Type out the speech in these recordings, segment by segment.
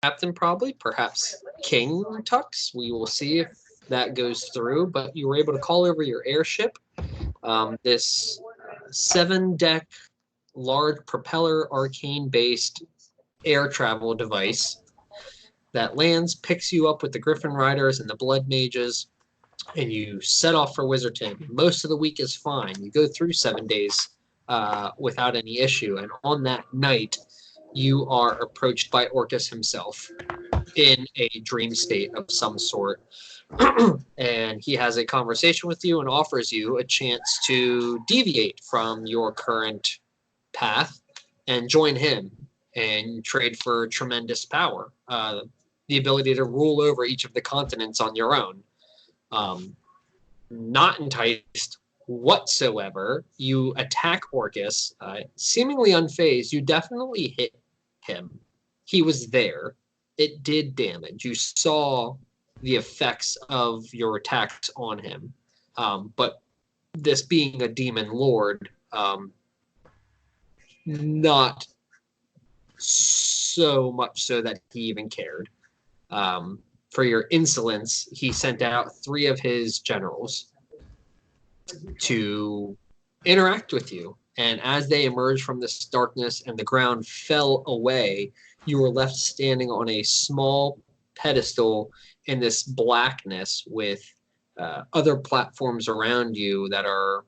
captain, probably, perhaps King Tux. We will see if that goes through. But you were able to call over your airship. This 7-deck, large propeller, arcane-based air travel device that lands, picks you up with the Griffin Riders and the Blood Mages, and you set off for Wizerton. Most of the week is fine. You go through 7 days without any issue. And on that night, you are approached by Orcus himself in a dream state of some sort. And he has a conversation with you and offers you a chance to deviate from your current path and join him and trade for tremendous power. The ability to rule over each of the continents on your own. Not enticed whatsoever, you attack Orcus, seemingly unfazed. You definitely hit him. He was there. It did damage. You saw the effects of your attacks on him. But this being a demon lord, not so much so that he even cared. For your insolence, he sent out 3 of his generals to interact with you. And as they emerged from this darkness and the ground fell away, you were left standing on a small pedestal in this blackness with other platforms around you that are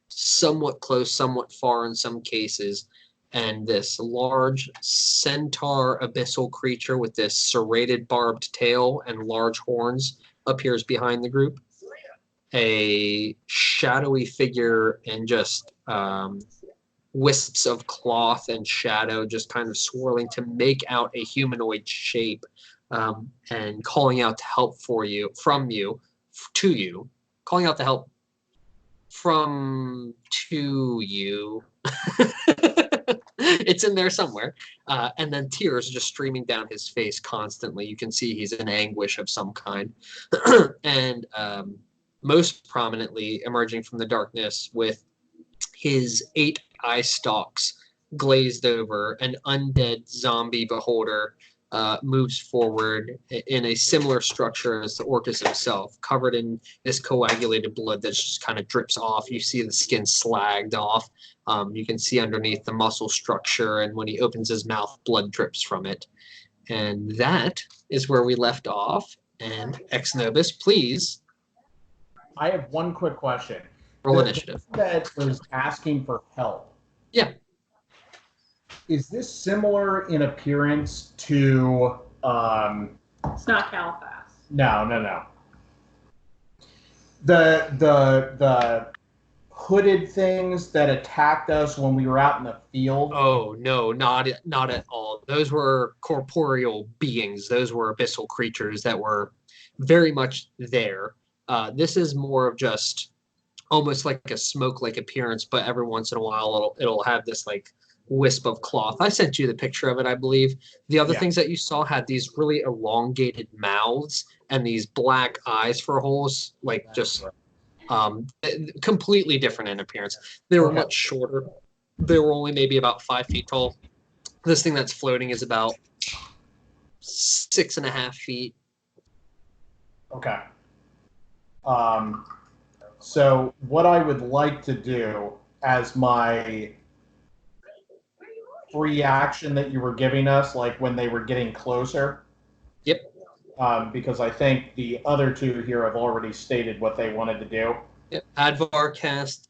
somewhat close, somewhat far in some cases. And this large centaur abyssal creature with this serrated barbed tail and large horns appears behind the group. A shadowy figure and just wisps of cloth and shadow just kind of swirling to make out a humanoid shape, and calling out to help to you, calling out to help to you. It's in there somewhere. And then tears just streaming down his face constantly. You can see he's in anguish of some kind. And most prominently emerging from the darkness with his 8 eye stalks glazed over, an undead zombie beholder moves forward in a similar structure as the Orcus himself, covered in this coagulated blood that just kind of drips off. You see the skin slagged off. You can see underneath the muscle structure, and when he opens his mouth, blood drips from it. And that is where we left off. And Ex Nobis, please. I have one quick question. Roll initiative. That was asking for help. Yeah. Is this similar in appearance to... It's not Caliphas. No. The hooded things that attacked us when we were out in the field? Oh, no, not at all. Those were corporeal beings. Those were abyssal creatures that were very much there. This is more of just almost like a smoke-like appearance, but every once in a while it'll have this like wisp of cloth. I sent you the picture of it, I believe. The other things that you saw had these really elongated mouths and these black eyes for holes, like just completely different in appearance. They were much shorter. They were only maybe about 5 feet tall. This thing that's floating is about 6.5 feet. Okay. So what I would like to do as my free action that you were giving us, like when they were getting closer. Yep. Because I think the other 2 here have already stated what they wanted to do. Yep. Advar cast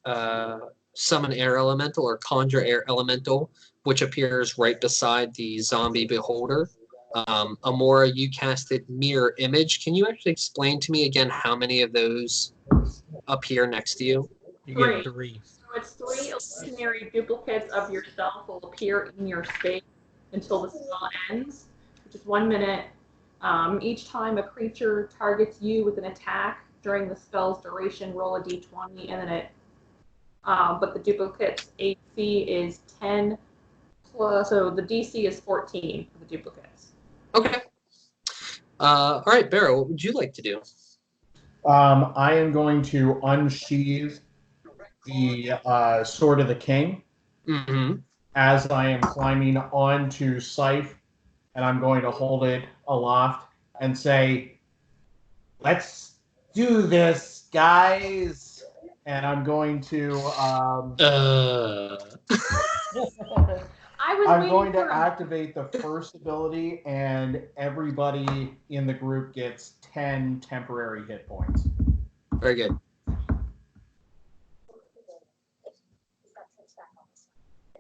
Summon Air Elemental or Conjure Air Elemental, which appears right beside the zombie beholder. Amora, you casted Mirror Image. Can you actually explain to me again how many of those appear next to you? You get 3. So it's 3 illusionary duplicates of yourself will appear in your space until the spell ends, which is 1 minute. Each time a creature targets you with an attack during the spell's duration, roll a d20, and then but the duplicate's AC is 10 plus, so the DC is 14 for the duplicates. Okay. All right, Barrow, what would you like to do? I am going to unsheathe the Sword of the King Mm-hmm. as I am climbing onto Scythe and I'm going to hold it aloft and say, "Let's do this, guys." And I'm going to I was I'm waiting going to for activate the first ability, and everybody in the group gets 10 temporary hit points. Very good.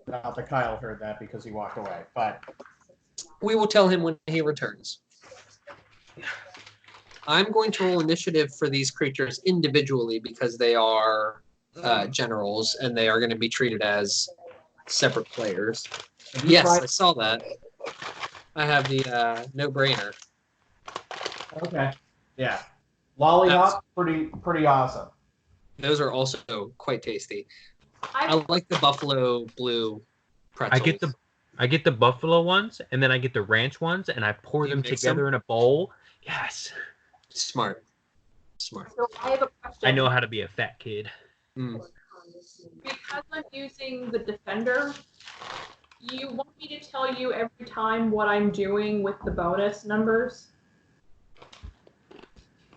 Not that Kyle heard that because he walked away, but We will tell him when he returns. I'm going to roll initiative for these creatures individually because they are generals and they are going to be treated as separate players. Yes, I saw that. I have the no-brainer. Okay. Yeah. Lollipop, pretty awesome. Those are also quite tasty. I I like the buffalo blue pretzels. I get the buffalo ones, and then I get the ranch ones, and I pour You them mix together in a bowl. Yes. Smart. so I have a question. I know how to be a fat kid. Mm. Because I'm using the defender, you want me to tell you every time what I'm doing with the bonus numbers?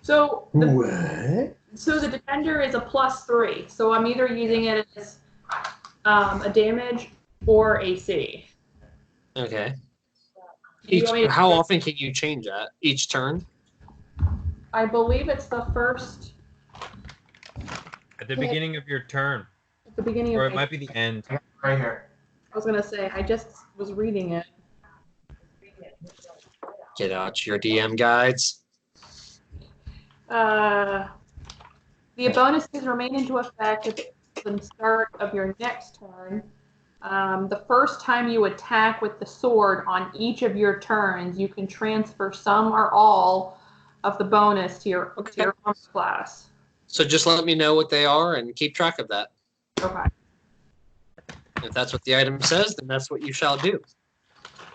So the defender is a +3, so I'm either using it as a damage or AC. Okay. Do you want me to- How often can you change that? Each turn? I believe it's the first At the beginning of your turn, at the beginning or of it might be the end. Right here. I was gonna say I just was reading it. Get out your DM guides. The bonuses remain into effect at the start of your next turn. The first time you attack with the sword on each of your turns, you can transfer some or all of the bonus to your armor class. So just let me know what they are and keep track of that. Okay. If that's what the item says, then that's what you shall do.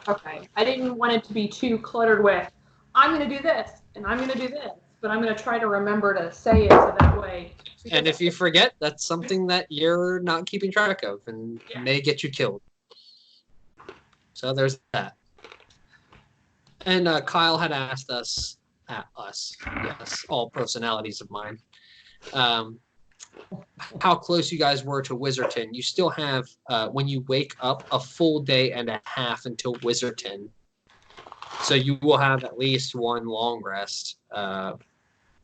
Okay. I didn't want it to be too cluttered with, I'm going to do this, and I'm going to do this, but I'm going to try to remember to say it so that way. And if you forget, that's something that you're not keeping track of and may get you killed. So there's that. And Kyle had asked us, yes, all personalities of mine, how close you guys were to Wizerton. You still have, when you wake up, a full day and a half until Wizerton. So you will have at least one long rest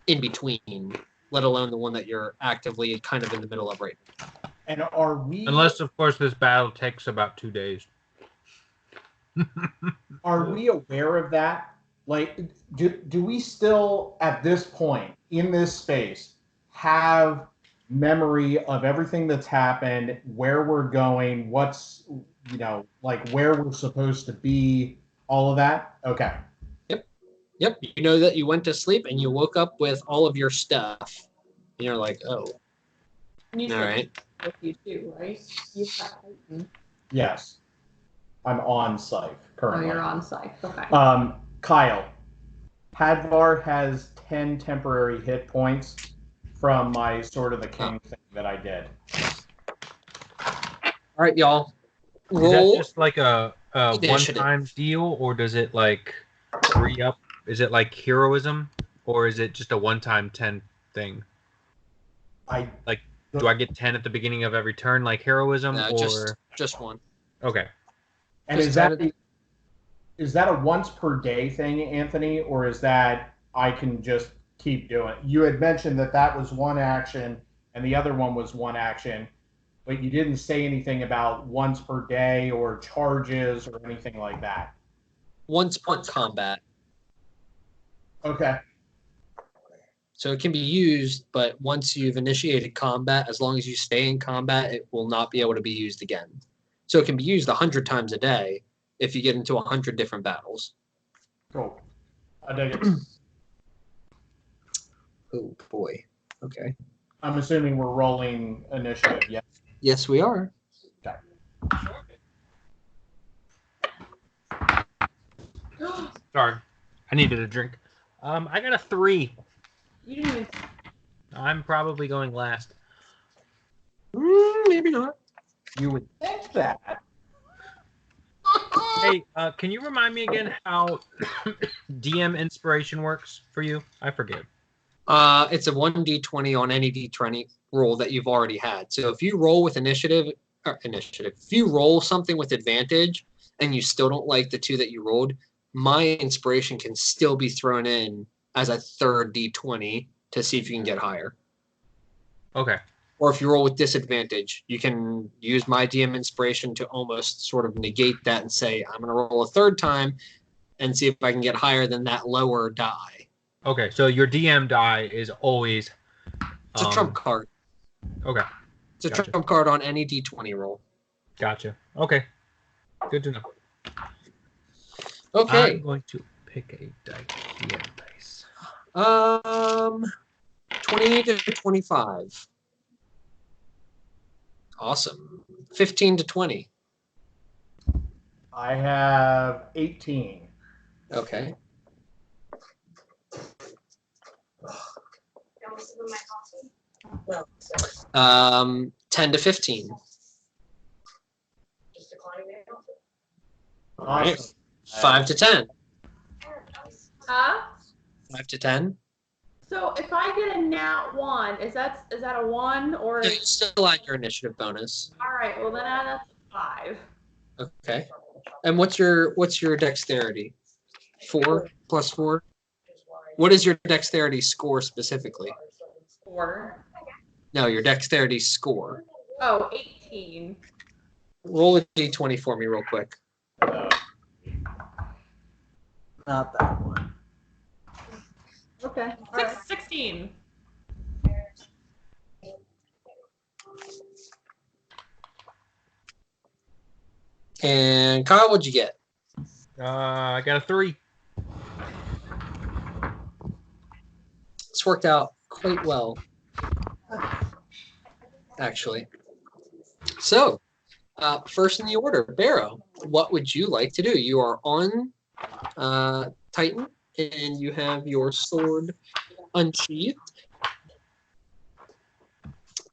in between, let alone the one that you're actively kind of in the middle of right now. And are we... Unless, of course, this battle takes about 2 days. Are we aware of that? Like, do we still, at this point, in this space, have memory of everything that's happened, where we're going, what's, like where we're supposed to be, all of that? Okay. Yep. You know that you went to sleep and you woke up with all of your stuff. And you're like, oh. You All right. with you too, right? You have Titan. Yes. I'm on Scythe currently. Oh, you're on site. Okay. Kyle, Hadvar has 10 temporary hit points from my Sword of the King thing that I did. All right, y'all. Is Roll. that just like a initiative. one-time deal, or does it like re-up? Is it like heroism, or is it just a one-time 10 thing? Do I get 10 at the beginning of every turn, like heroism, No, or just one. okay? And Just is that a once per day thing, Anthony, or is that I can just keep doing? You had mentioned that was one action and the other one was one action, but you didn't say anything about once per day or charges or anything like that. Once per combat. Okay. So it can be used, but once you've initiated combat, as long as you stay in combat, it will not be able to be used again. So it can be used 100 times a day if you get into 100 different battles. Cool. I dig it. Oh, boy. Okay. I'm assuming we're rolling initiative, yes? Yes, we are. Okay. Sorry, I needed a drink. I got a 3. You didn't even. I'm probably going last. Maybe not. You would think that. Hey, can you remind me again how DM inspiration works for you? I forget. It's a 1d20 on any d20 roll that you've already had. So if you roll with initiative, if you roll something with advantage and you still don't like the 2 that you rolled, my inspiration can still be thrown in as a third d20 to see if you can get higher. Okay. Or if you roll with disadvantage, you can use my DM inspiration to almost sort of negate that and say, I'm going to roll a third time and see if I can get higher than that lower die. Okay, so your DM die is always... It's a trump card. Okay. It's a trump card on any d20 roll. Gotcha. Okay. Good to know. Okay. I'm going to pick a dice. 20 to 25. Awesome. 15 to 20. I have 18. Okay. 10 to 15. All right. 5 to 10. 5 to 10. So if I get a nat 1, is that a 1 or? You still add your initiative bonus. All right. Well, then that's a 5. Okay. And what's your dexterity? 4 plus 4. What is your dexterity score specifically? 4. No, your dexterity score. Oh, 18. Roll a d20 for me real quick. Not that one. Okay. 16. And Kyle, what'd you get? I got a 3. This worked out quite well, actually. So, first in the order, Barrow, what would you like to do? You are on Titan, and you have your sword unsheathed.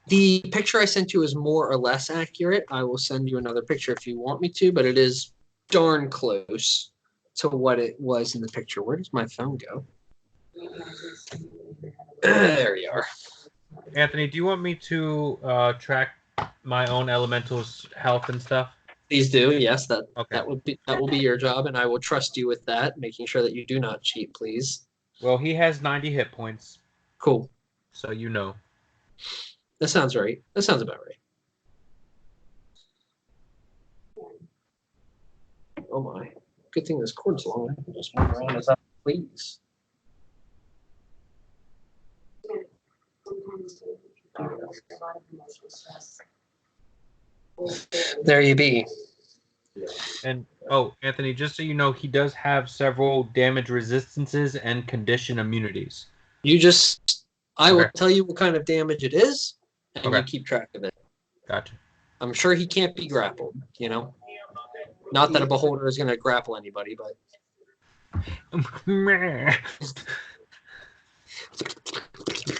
The picture I sent you is more or less accurate. I will send you another picture if you want me to, but it is darn close to what it was in the picture. Where does my phone go? There you are. Anthony, do you want me to track my own elemental's health and stuff? Please do. Yes, that Okay. that will be your job, and I will trust you with that, making sure that you do not cheat, please. Well, he has 90 hit points, Cool. so you know. That sounds right. That sounds about right. Oh my. Good thing this cord's long. I can just move around as I please. There you be. And Anthony, just so you know, he does have several damage resistances and condition immunities. I will tell you what kind of damage it is, and you keep track of it. Gotcha. I'm sure he can't be grappled, you know? Not that a beholder is going to grapple anybody, but...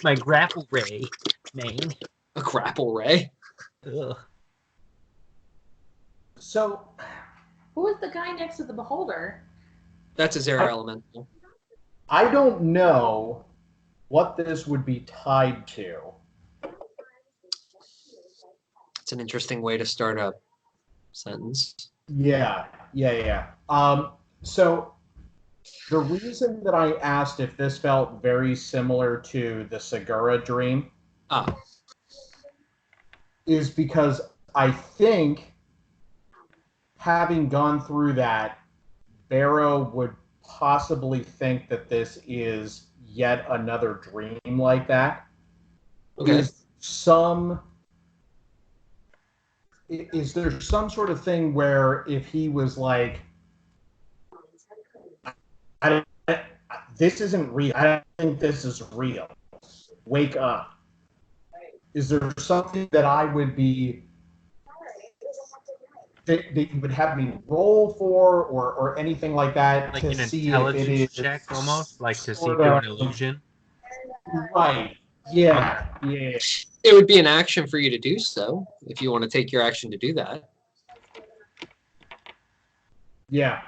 My grapple ray, man. A grapple ray? Ugh. So, Who is the guy next to the beholder? That's his air elemental. I don't know what this would be tied to. It's an interesting way to start a sentence. Yeah. So the reason that I asked if this felt very similar to the Segura dream is because I think, having gone through that, Barrow would possibly think that this is yet another dream like that. Okay. Is there some sort of thing where if he was like, this isn't real, I don't think this is real, wake up. Is there something that I would be, that you would have me roll for or anything like that, Like to an see if it intelligence is check, almost like to see if sort you're of- an illusion. Right. Yeah. It would be an action for you to do so, if you want to take your action to do that. Yeah,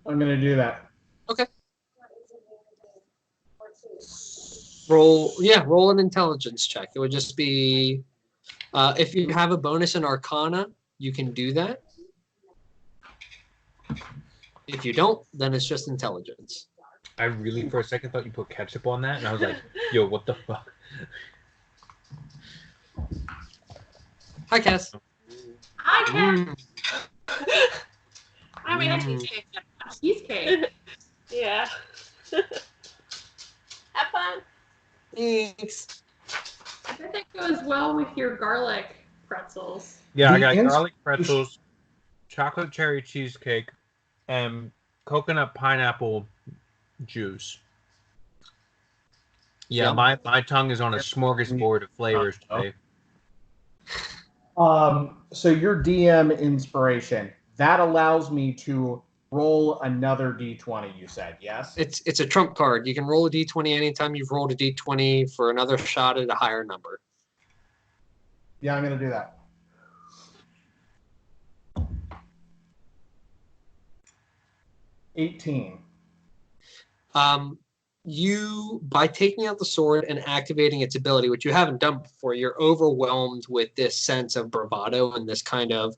I'm gonna do that. Okay. Roll an intelligence check. It would just be if you have a bonus in Arcana, you can do that. If you don't, then it's just intelligence. I really, for a second, thought you put ketchup on that, and I was like, yo, what the fuck? Hi, Cass. I can. Mm. I mean, a cheesecake. A cheesecake. Yeah. Have fun. Thanks. I bet that goes well with your garlic pretzels. Yeah, I The got garlic pretzels, chocolate cherry cheesecake, and coconut pineapple juice. Yeah, Yum. my tongue is on a smorgasbord of flavors today. So your DM inspiration, that allows me to roll another d20, you said, yes? It's a trump card. You can roll a d20 anytime you've rolled a d20 for another shot at a higher number. Yeah, I'm going to do that. $18. You, by taking out the sword and activating its ability, which you haven't done before, you're overwhelmed with this sense of bravado and this kind of,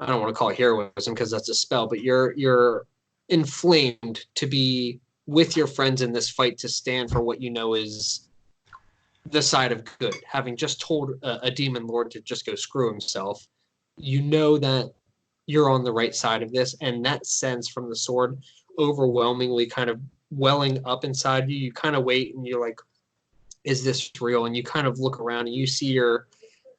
I don't want to call it heroism because that's a spell, but you're inflamed to be with your friends in this fight to stand for what you know is the side of good. Having just told a demon lord to just go screw himself, you know that you're on the right side of this, and that sense from the sword overwhelmingly kind of welling up inside you. You kind of wait and you're like, is this real? And you kind of look around and you see your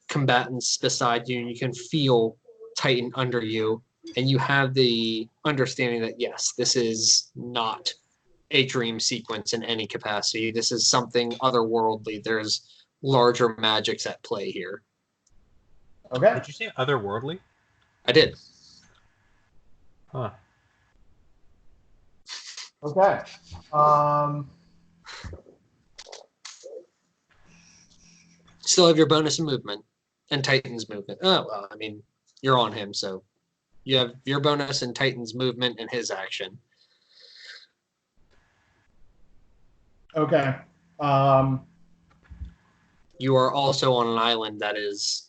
combatants beside you and you can feel Titan under you. And you have the understanding that, yes, this is not a dream sequence in any capacity. This is something otherworldly. There's larger magics at play here. Okay. Did you say otherworldly? I did. Huh. Okay. Still have your bonus in movement and Titan's movement. Oh, well, I mean, you're on him, so you have your bonus in Titan's movement and his action. Okay. You are also on an island that is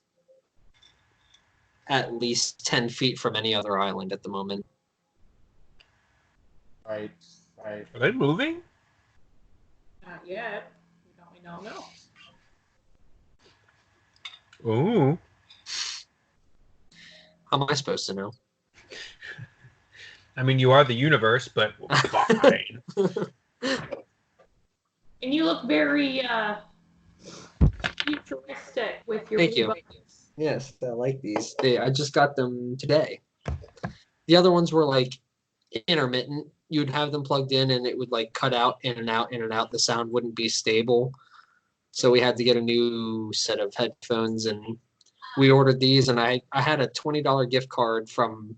at least 10 feet from any other island at the moment. Right. Are they moving? Not yet. We don't know. Ooh. How am I supposed to know? I mean, you are the universe, but fine. And you look very futuristic with your Thank blue you. buttons. Yes, I like these. I just got them today. The other ones were like intermittent. You'd have them plugged in and it would like cut out, in and out, in and out. The sound wouldn't be stable. So we had to get a new set of headphones and we ordered these, and I had a $20 gift card from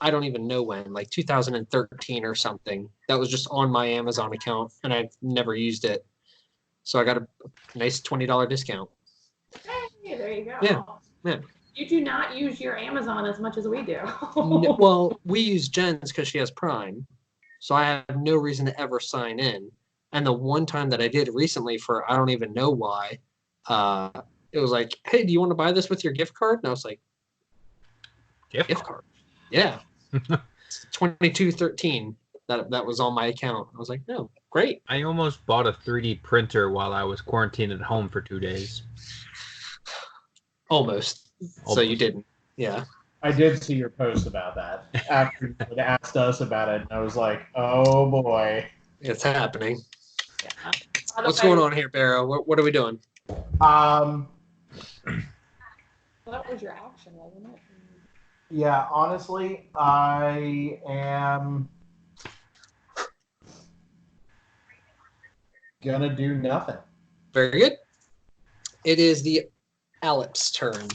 I don't even know when, like 2013 or something. That was just on my Amazon account and I've never used it. So I got a nice $20 discount. Hey, there you go. Yeah. You do not use your Amazon as much as we do. Well, we use Jen's because she has Prime. So I have no reason to ever sign in. And the one time that I did recently for I don't even know why, it was like, hey, do you want to buy this with your gift card? And I was like, gift card? Yeah. 2213. That was on my account. I was like, no, great. I almost bought a 3D printer while I was quarantined at home for 2 days. Almost. So you didn't. Yeah. I did see your post about that after you had asked us about it, and I was like, oh boy. It's happening. Yeah. What's going on here, Barrow? What are we doing? Well, that was your action, wasn't it? Yeah, honestly, I am gonna do nothing. Very good. It is the Alep's turn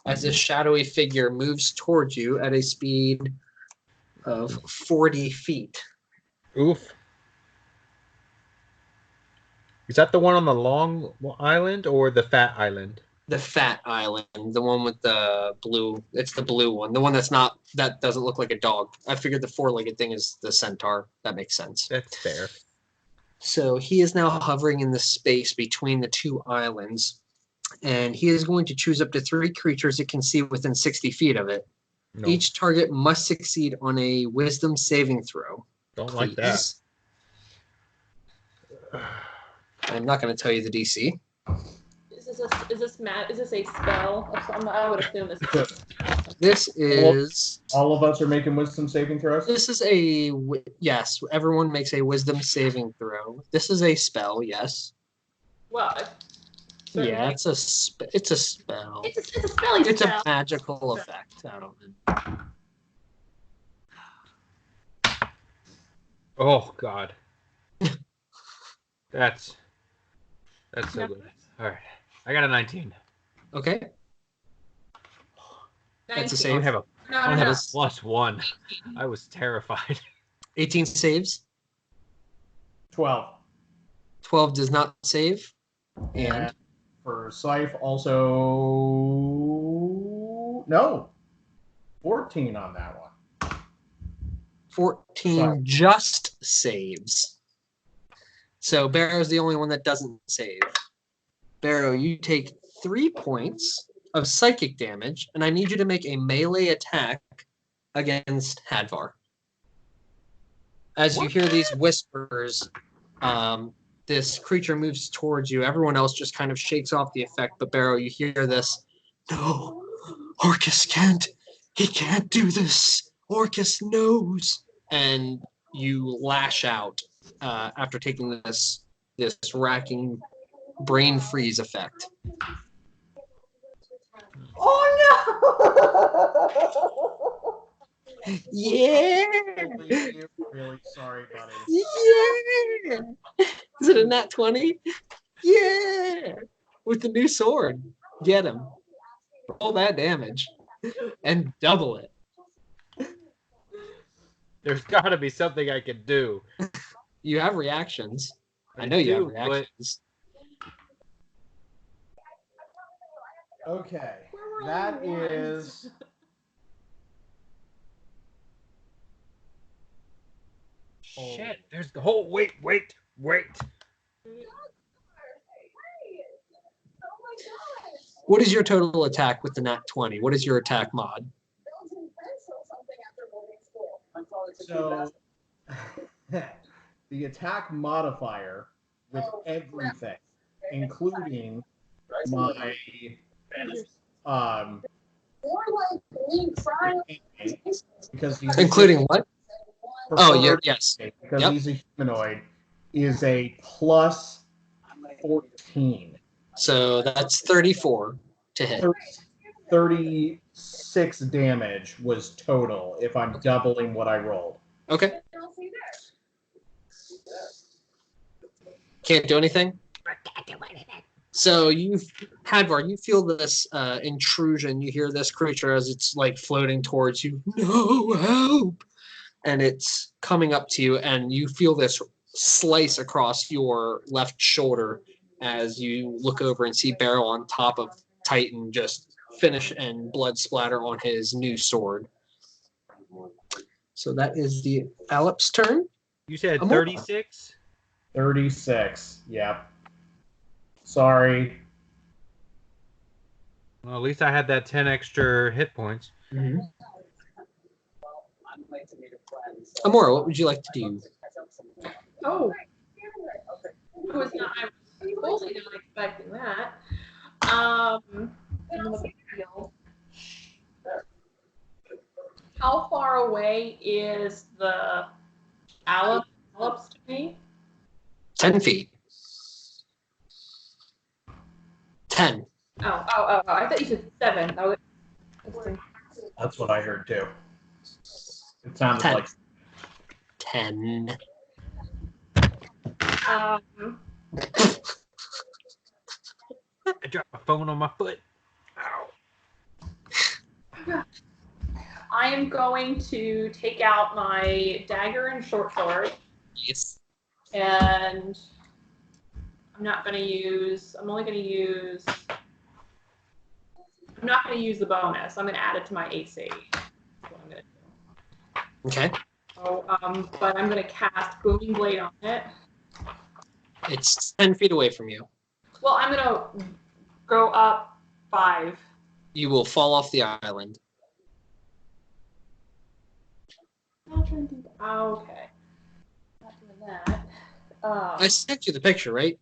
as this shadowy figure moves towards you at a speed of 40 feet. Oof. Is that the one on the long island or the fat island? the fat island, the one with the blue. It's the blue one, the one that doesn't look like a dog. I figured the four-legged thing is the centaur. That makes sense. That's fair. So he is now hovering in the space between the two islands, and he is going to choose up to 3 creatures it can see within 60 feet of it. No, Each target must succeed on a wisdom saving throw. don't like that. Please. I'm not going to tell you the DC. Is this a spell of some? I would assume this is. This is All of us are making wisdom saving throws? this is a yes. Everyone makes a wisdom saving throw. This is a spell. Yes. Well, Yeah, it's a spell. It's a spelly It's spell. a magical effect. I don't know. Oh God. That's so good. All right, I got a 19. Okay. That's a 19. I save. don't have a No. have a +1. I was terrified. 18 saves. 12. 12 does not save. And And for Scythe, also. No. 14 on that one. 14 Sorry. just saves. So Barrow's the only one that doesn't save. Barrow, you take 3 points of psychic damage, and I need you to make a melee attack against Hadvar. As you hear these whispers, this creature moves towards you. Everyone else just kind of shakes off the effect, but Barrow, you hear this. No, Orcus can't. He can't do this. Orcus knows. And you lash out after taking this racking brain freeze effect. Oh Yeah. Really sorry, buddy. Yeah. Is it a nat 20? Yeah. With the new sword. Get him. Roll that damage. And double it. There's got to be something I can do. You have reactions. I know you have do, but- reactions. Okay. We're That rolling ones. is. Shit, there's the whole wait. What is your total attack with the nat 20? What is your attack mod? So, the attack modifier with everything, including my because he's Including what? Oh, yeah, preferred yes. because Yep. he's a humanoid, is a plus 14. So that's 34 to hit. 36 damage was total if I'm doubling what I rolled. Okay. Can't do anything? So Hadvar, you feel this intrusion. You hear this creature as it's like floating towards you. No, help! And it's coming up to you, and you feel this slice across your left shoulder as you look over and see Beryl on top of Titan just finish and blood splatter on his new sword. So that is the Alip's turn. You said I'm 36? 36. Yep. Sorry. Well, at least I had that 10 extra hit points. Amora, what would you like to do? Oh. I was totally not expecting that. How far away is the Alips to me? 10 feet. 10. Oh, I thought you said 7. That's what I heard too. It sounded 10. like 10. I dropped my phone on my foot. Ow. I am going to take out my dagger and short sword, Yes. and I'm only going to use I'm not going to use the bonus. I'm going to add it to my AC. That's what I'm going to do. Okay. Oh, but I'm going to cast Booming Blade on it. It's 10 feet away from you. Well, I'm going to go up 5. You will fall off the island. Not trying to do that. Okay. Not doing that. I sent you the picture, right?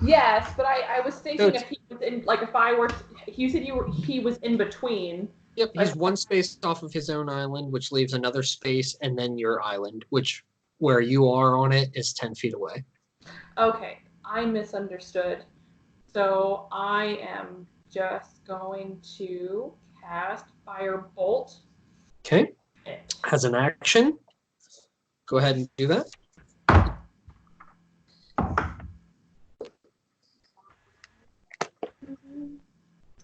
Yes, but I was thinking So if he was in, like, if I were, you said he was in between. Yep, he's one space off of his own island, which leaves another space, and then your island, which where you are on it is 10 feet away. Okay, I misunderstood. So I am just going to cast Firebolt. Okay. As an action, go ahead and do that.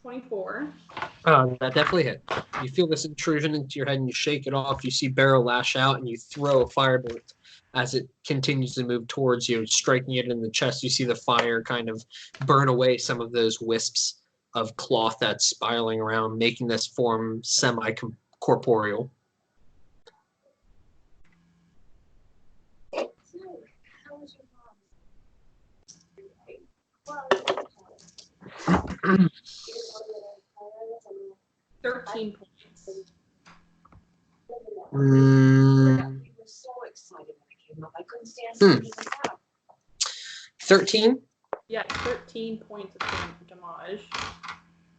24. That definitely hit. You feel this intrusion into your head and you shake it off. You see Barrow lash out and you throw a firebolt as it continues to move towards you, striking it in the chest. You see the fire kind of burn away some of those wisps of cloth that's spiraling around, making this form semi-corporeal. Well, 13 points. Mm. 13? Yeah, 13 points of damage.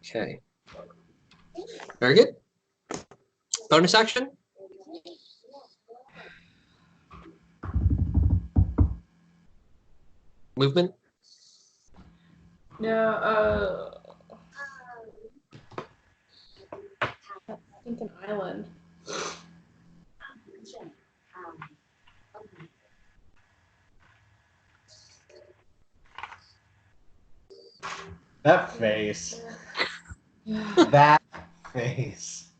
Okay. Very good. Bonus action? Movement? No, that stinking island. That face. That face.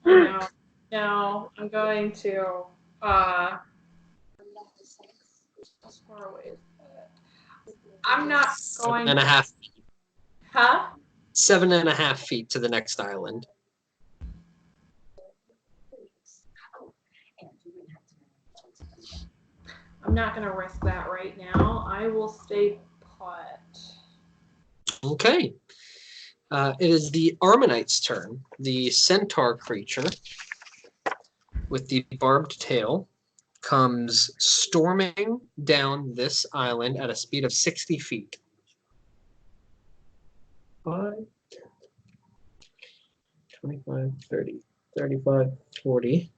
No, I'm going to, how far away is that? I'm not going 7.5 feet. Huh? 7.5 feet to the next island. I'm not going to risk that right now. I will stay put. Okay. It is the Armanite's turn. The centaur creature with the barbed tail comes storming down this island at a speed of 60 feet. 5, 25, 30, 35, 40,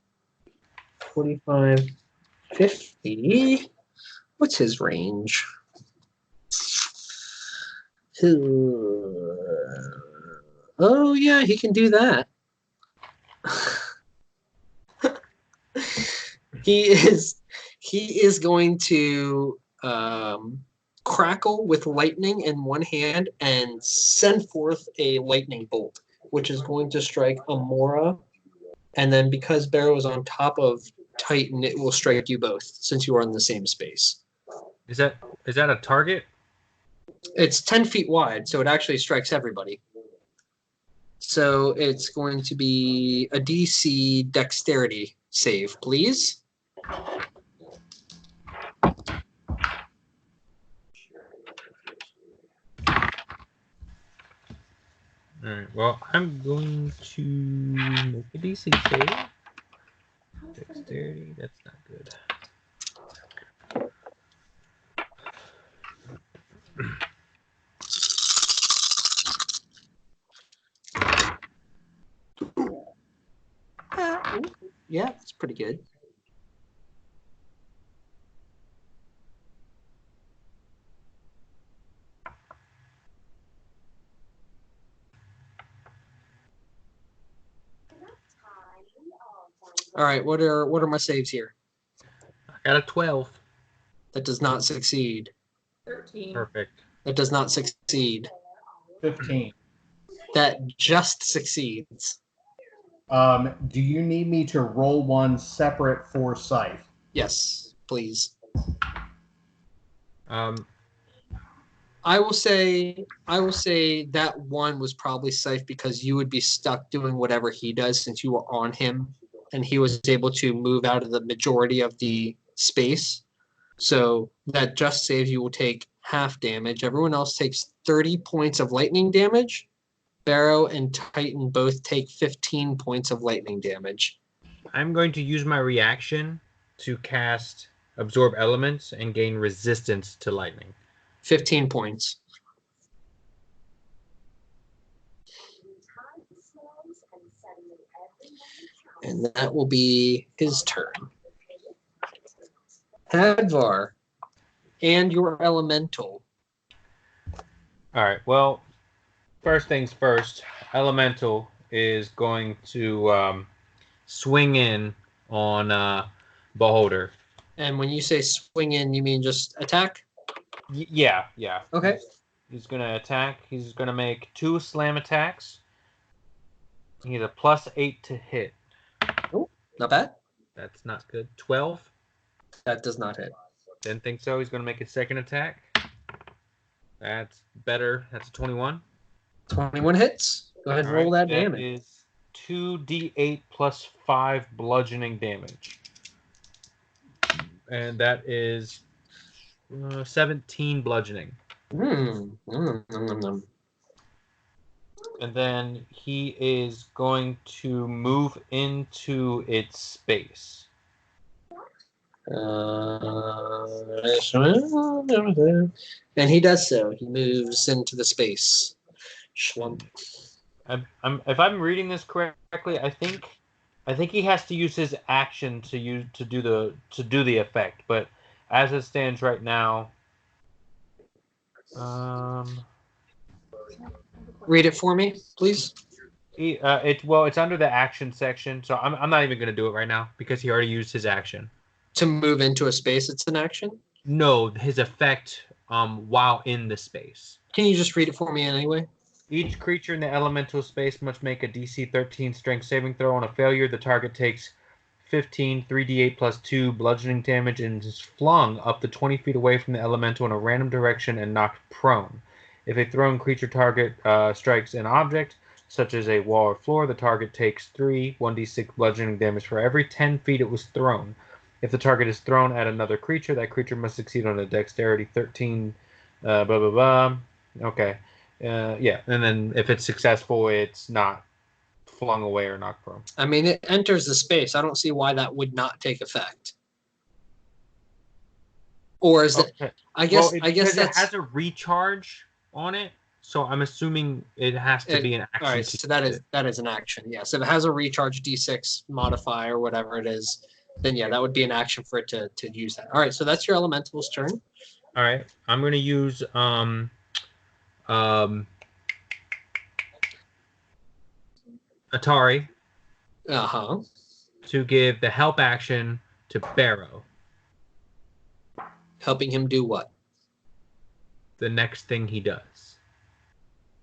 45, 50. What's his range? Oh, yeah, he can do that. He is going to crackle with lightning in one hand and send forth a lightning bolt, which is going to strike Amora. And then because Barrow is on top of Titan, it will strike you both since you are in the same space. Is that a target? It's 10 feet wide, so it actually strikes everybody. So it's going to be a DC dexterity save, please. Alright, well, I'm going to make a DC save. Dexterity, that's not good. Yeah, that's pretty good. All right, what are my saves here? I got a 12. That does not succeed. 13. Perfect. That does not succeed. 15. That just succeeds. Do you need me to roll one separate for Scythe? Yes, please. I will say that one was probably safe because you would be stuck doing whatever he does since you were on him, and he was able to move out of the majority of the space. So that just saves you will take half damage. Everyone else takes 30 points of lightning damage. Barrow and Titan both take 15 points of lightning damage. I'm going to use my reaction to cast Absorb Elements and gain resistance to lightning. 15 points. And that will be his turn. Hadvar and your elemental. All right. Well, first things first. Elemental is going to swing in on Beholder. And when you say swing in, you mean just attack? Yeah. Okay. He's going to attack. He's going to make 2 slam attacks. He's a +8 to hit. Oh, not bad. That's not good. 12. That does not hit. Didn't think so. He's going to make his second attack. That's better. That's a 21. 21 hits. Go ahead and roll that damage. That is 2d8 plus 5 bludgeoning damage. And that is 17 bludgeoning. And then he is going to move into its space. And he does so. He moves into the space. Schlump. If I'm reading this correctly, I think he has to use his action to do the effect. But as it stands right now, read it for me, please. It's under the action section, so I'm not even going to do it right now because he already used his action. To move into a space, it's an action? No, his effect while in the space. Can you just read it for me anyway? Each creature in the elemental space must make a DC 13 strength saving throw. On a failure, the target takes 15 3d8 plus 2 bludgeoning damage and is flung up to 20 feet away from the elemental in a random direction and knocked prone. If a thrown creature target strikes an object, such as a wall or floor, the target takes 3 1d6 bludgeoning damage for every 10 feet it was thrown. If the target is thrown at another creature, that creature must succeed on a dexterity 13, blah, blah, blah. Okay. Yeah, and then if it's successful, it's not flung away or knocked prone. I mean, it enters the space. I don't see why that would not take effect. Or is it? Okay. I guess because that's. It has a recharge on it, so I'm assuming it has to be an action. All right, so that is an action. Yes, if it has a recharge D6 modifier or whatever it is, then yeah, that would be an action for it to use that. All right, so that's your elemental's turn. All right, I'm going to use Atari to give the help action to Barrow. Helping him do what? The next thing he does.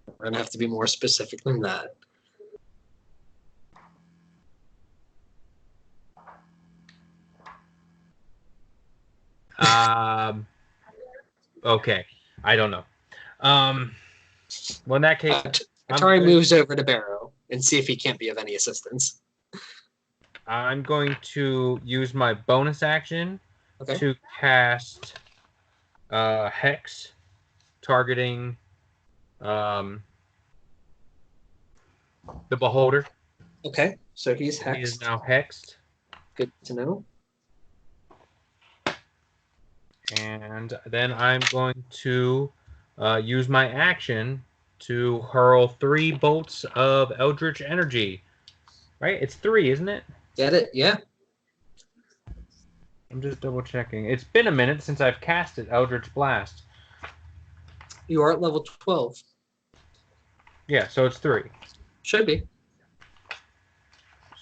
We're going to have to be more specific than that. Okay, I don't know. Well, in that case, Atari moves over to Barrow and see if he can't be of any assistance. I'm going to use my bonus action to cast Hex, targeting the Beholder. Okay, so he's hexed. He is now hexed. Good to know. And then I'm going to use my action to hurl 3 bolts of Eldritch Energy. Right? It's 3, isn't it? Get it? Yeah. I'm just double checking. It's been a minute since I've casted Eldritch Blast. You are at level 12. Yeah, so it's 3. Should be.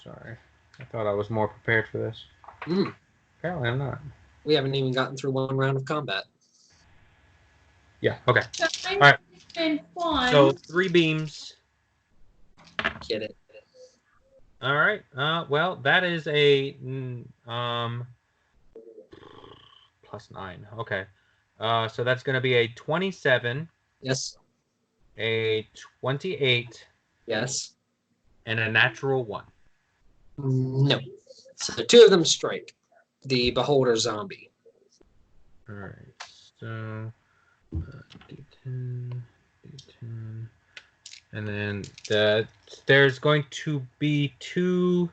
Sorry. I thought I was more prepared for this. Apparently I'm not. We haven't even gotten through one round of combat. Yeah, okay. All right. Fun. So 3 beams. Get it. All right. Well, that is a +9. Okay. So that's going to be a 27, Yes. a 28, Yes. and a natural 1. No. So 2 of them strike the beholder zombie. All right. So D10, D10, and then there's going to be 2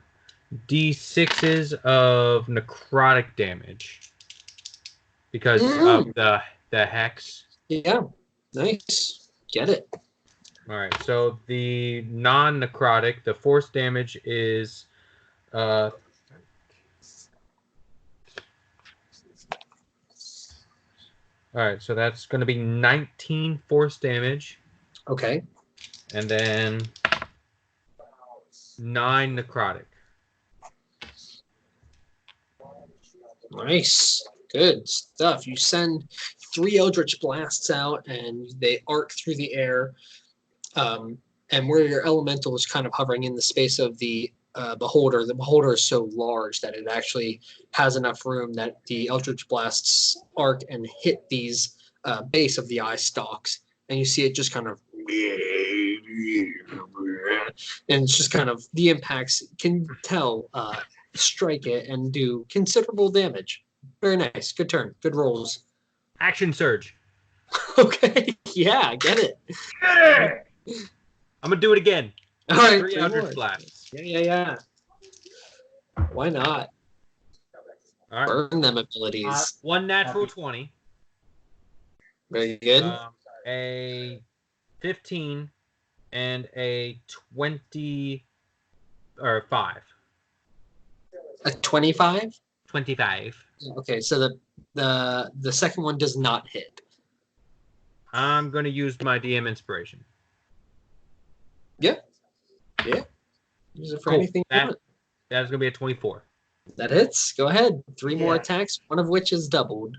D6s of necrotic damage because of the hex. Yeah. Nice. Get it. All right. So the non-necrotic, the force damage is all right. So that's going to be 19 force damage, Okay. and then 9 necrotic. Nice. Good stuff. You send 3 Eldritch Blasts out, and they arc through the air. And where your elemental is kind of hovering in the space of the beholder is so large that it actually has enough room that the Eldritch Blasts arc and hit these base of the eye stalks. And you see it just kind of... And it's just kind of... The impacts can tell... strike it and do considerable damage. Very nice. Good turn. Good rolls. Action surge. Okay. Yeah, get it. I'm gonna do it again. All right. 3 Eldritch Blasts. Yeah. Why not? All right. Burn them abilities. 1 natural 20. Very good. A 15 and a 20 or 5. A 25? 25. Okay, so the second one does not hit. I'm going to use my DM inspiration. Yeah. Use it for anything you want. That's going to be a 24. That hits. Go ahead. 3 more attacks, one of which is doubled.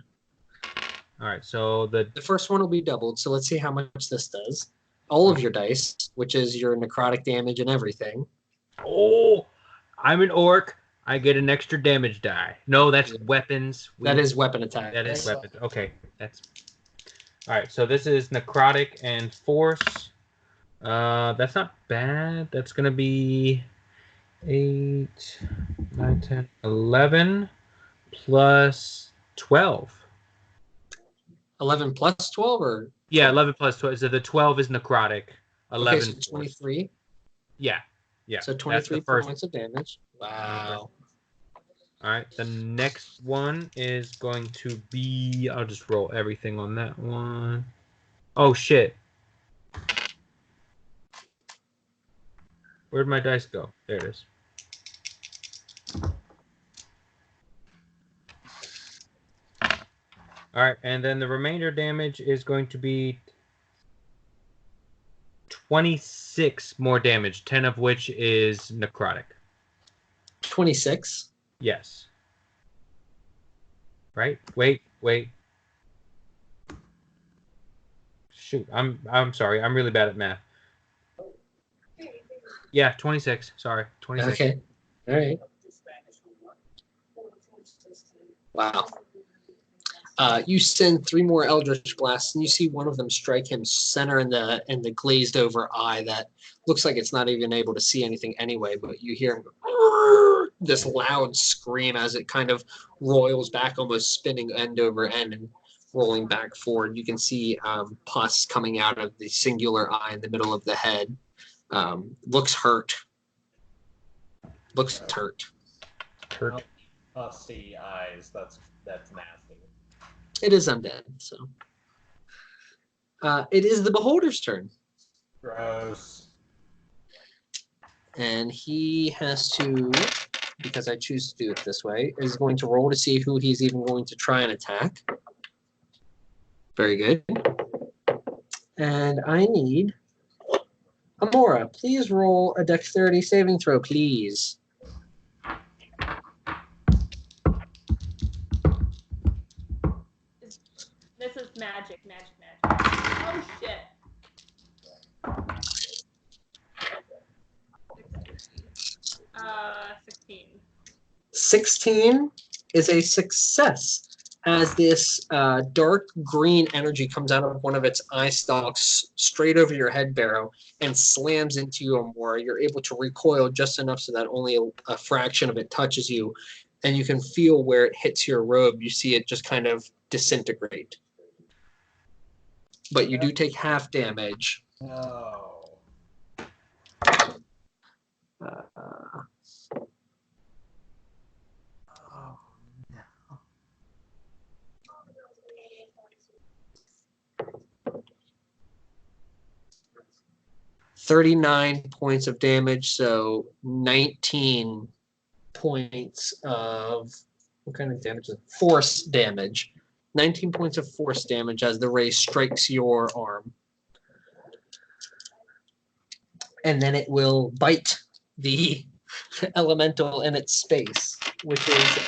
All right, so the first one will be doubled, so let's see how much this does. All of your dice, which is your necrotic damage and everything. Oh, I'm an orc. I get an extra damage die. No, that's weapons. That is weapon attack. That is weapons. Okay, that's... All right, so this is necrotic and force. That's not bad. That's going to be 8, 9, 10, 11 plus 12. 11 plus 12 or? Yeah, 11 plus 12. So the 12 is necrotic. 11. Okay, so 23. Yeah. So 23 points of damage. Wow. All right, the next one is going to be... I'll just roll everything on that one. Oh, shit. Where'd my dice go? There it is. All right, and then the remainder damage is going to be 26 more damage, 10 of which is necrotic. 26? Yes. Right? Wait. Shoot, I'm sorry. I'm really bad at math. Yeah, 26. Sorry, 26. Okay. All right. Wow. You send 3 more Eldritch Blasts, and you see one of them strike him center in the glazed over eye that looks like it's not even able to see anything anyway, but you hear him go, this loud scream as it kind of roils back, almost spinning end over end and rolling back forward. You can see pus coming out of the singular eye in the middle of the head. Looks hurt. Hurt. Pussy eyes. That's nasty. It is undead, so. It is the Beholder's turn. Gross. And he has to, because I choose to do it this way, is going to roll to see who he's even going to try and attack. Very good. And I need Amora. Please roll a dexterity saving throw, please. This is magic. Oh, shit. 16. 16 is a success. as this dark green energy comes out of one of its eye stalks straight over your head, Barrow, and slams into you more. You're able to recoil just enough so that only a fraction of it touches you, and you can feel where it hits your robe. You see it just kind of disintegrate. But you do take half damage. No. Oh, no. 39 points of damage, so 19 points of what kind of damage? Force damage. 19 points of force damage as the ray strikes your arm. And then it will bite the elemental in its space, which is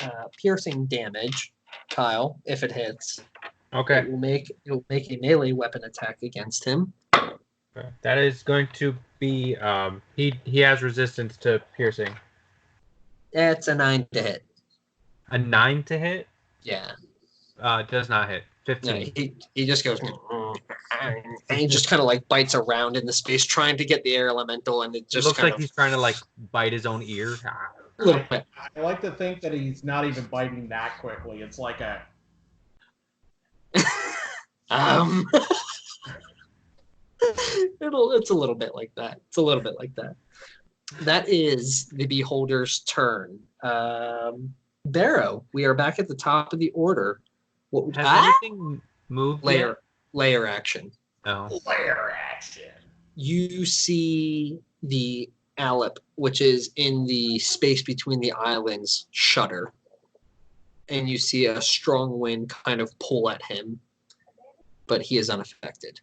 piercing damage, Kyle, if it hits. Okay. It will make a melee weapon attack against him. That is going to be he has resistance to piercing. That's a 9 to hit. A 9 to hit? Yeah. Does not hit. 15. No, he just goes and he just kind of like bites around in the space trying to get the air elemental, and it just looks like he's trying to like bite his own ear. A little bit. I like to think that he's not even biting that quickly. It's like a it's a little bit like that. It's a little bit like that. That is the beholder's turn. Barrow, we are back at the top of the order. What Has anything moved? Layer action. Oh. layer action. You see the Alep, which is in the space between the islands, shudder. And you see a strong wind kind of pull at him, but he is unaffected.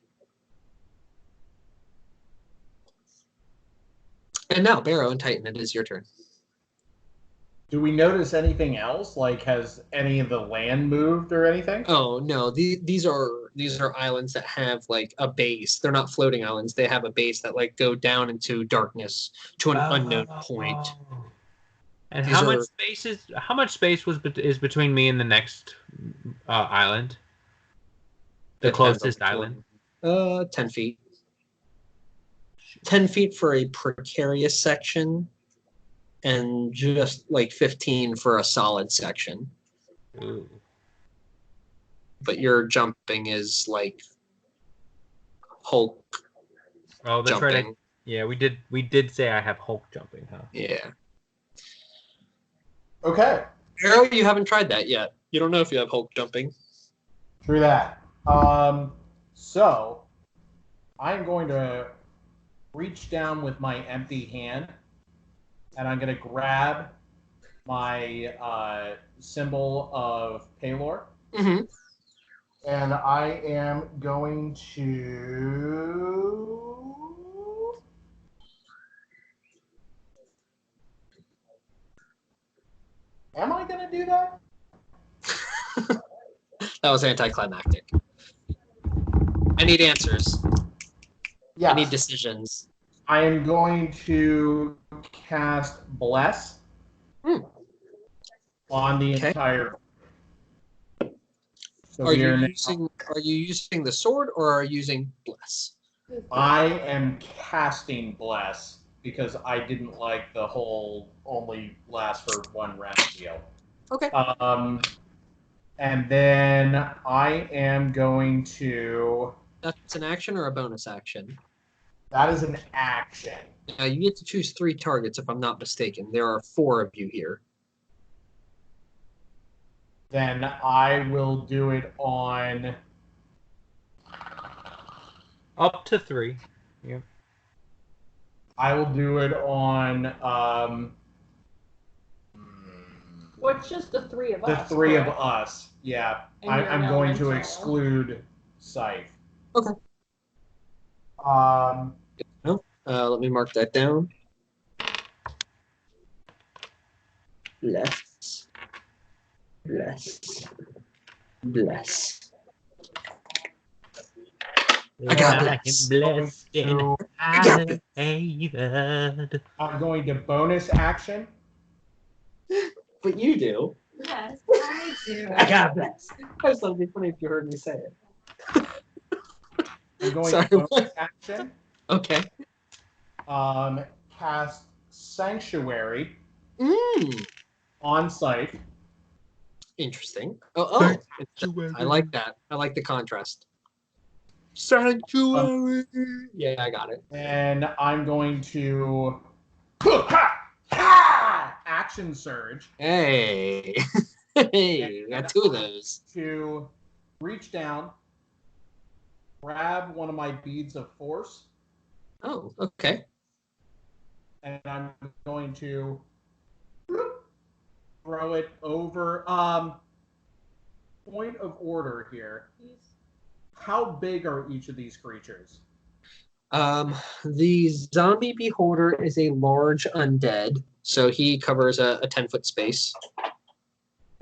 And now, Barrow and Titan, it is your turn. Do we notice anything else? Like, has any of the land moved or anything? Oh no, these are islands that have like a base. They're not floating islands. They have a base that like go down into darkness to an unknown point. And These how much space is between me and the next island? The closest island. 10 feet. 10 feet for a precarious section, and just like 15 for a solid section. Ooh. But your jumping is like Hulk. Oh, that's jumping. right. Yeah, we did say I have Hulk jumping, huh? Yeah. Okay. Arrow, you haven't tried that yet. You don't know if you have Hulk jumping. Through that. So I'm going to reach down with my empty hand, and I'm going to grab my symbol of Palor. Mm-hmm. And I am going to... Am I going to do that? That was anticlimactic. I need answers. Yeah. I need decisions. I am going to cast Bless on the entire... So Are you using the sword, or are you using Bless? I am casting Bless because I didn't like the whole only last for one round deal. Okay. And then I am going to... That's an action or a bonus action? That is an action. Now you get to choose 3 targets, if I'm not mistaken. There are 4 of you here. Then I will do it on... Up to 3. Yeah. I will do it on... What's just the 3 of us? The 3 of correct? us. Yeah. And you're I'm an going to elemental. exclude Scythe. Okay. Let me mark that down. Bless. Bless. Bless. I got bless. I'm going to bonus action. But you do. Yes, I I got this. I just thought it'd be funny if you heard me say it. I'm going Sorry, to bonus what? action. Okay. Cast Sanctuary Mm. on site. Interesting. Oh, I like that. I like the contrast. Sanctuary. Yeah, I got it. And I'm going to action surge. Hey. Hey, got two of those. To reach down, grab one of my beads of force, Oh, okay. and I'm going to throw it over. Point of order here. How big are each of these creatures? The zombie beholder is a large undead, so he covers a 10-foot space.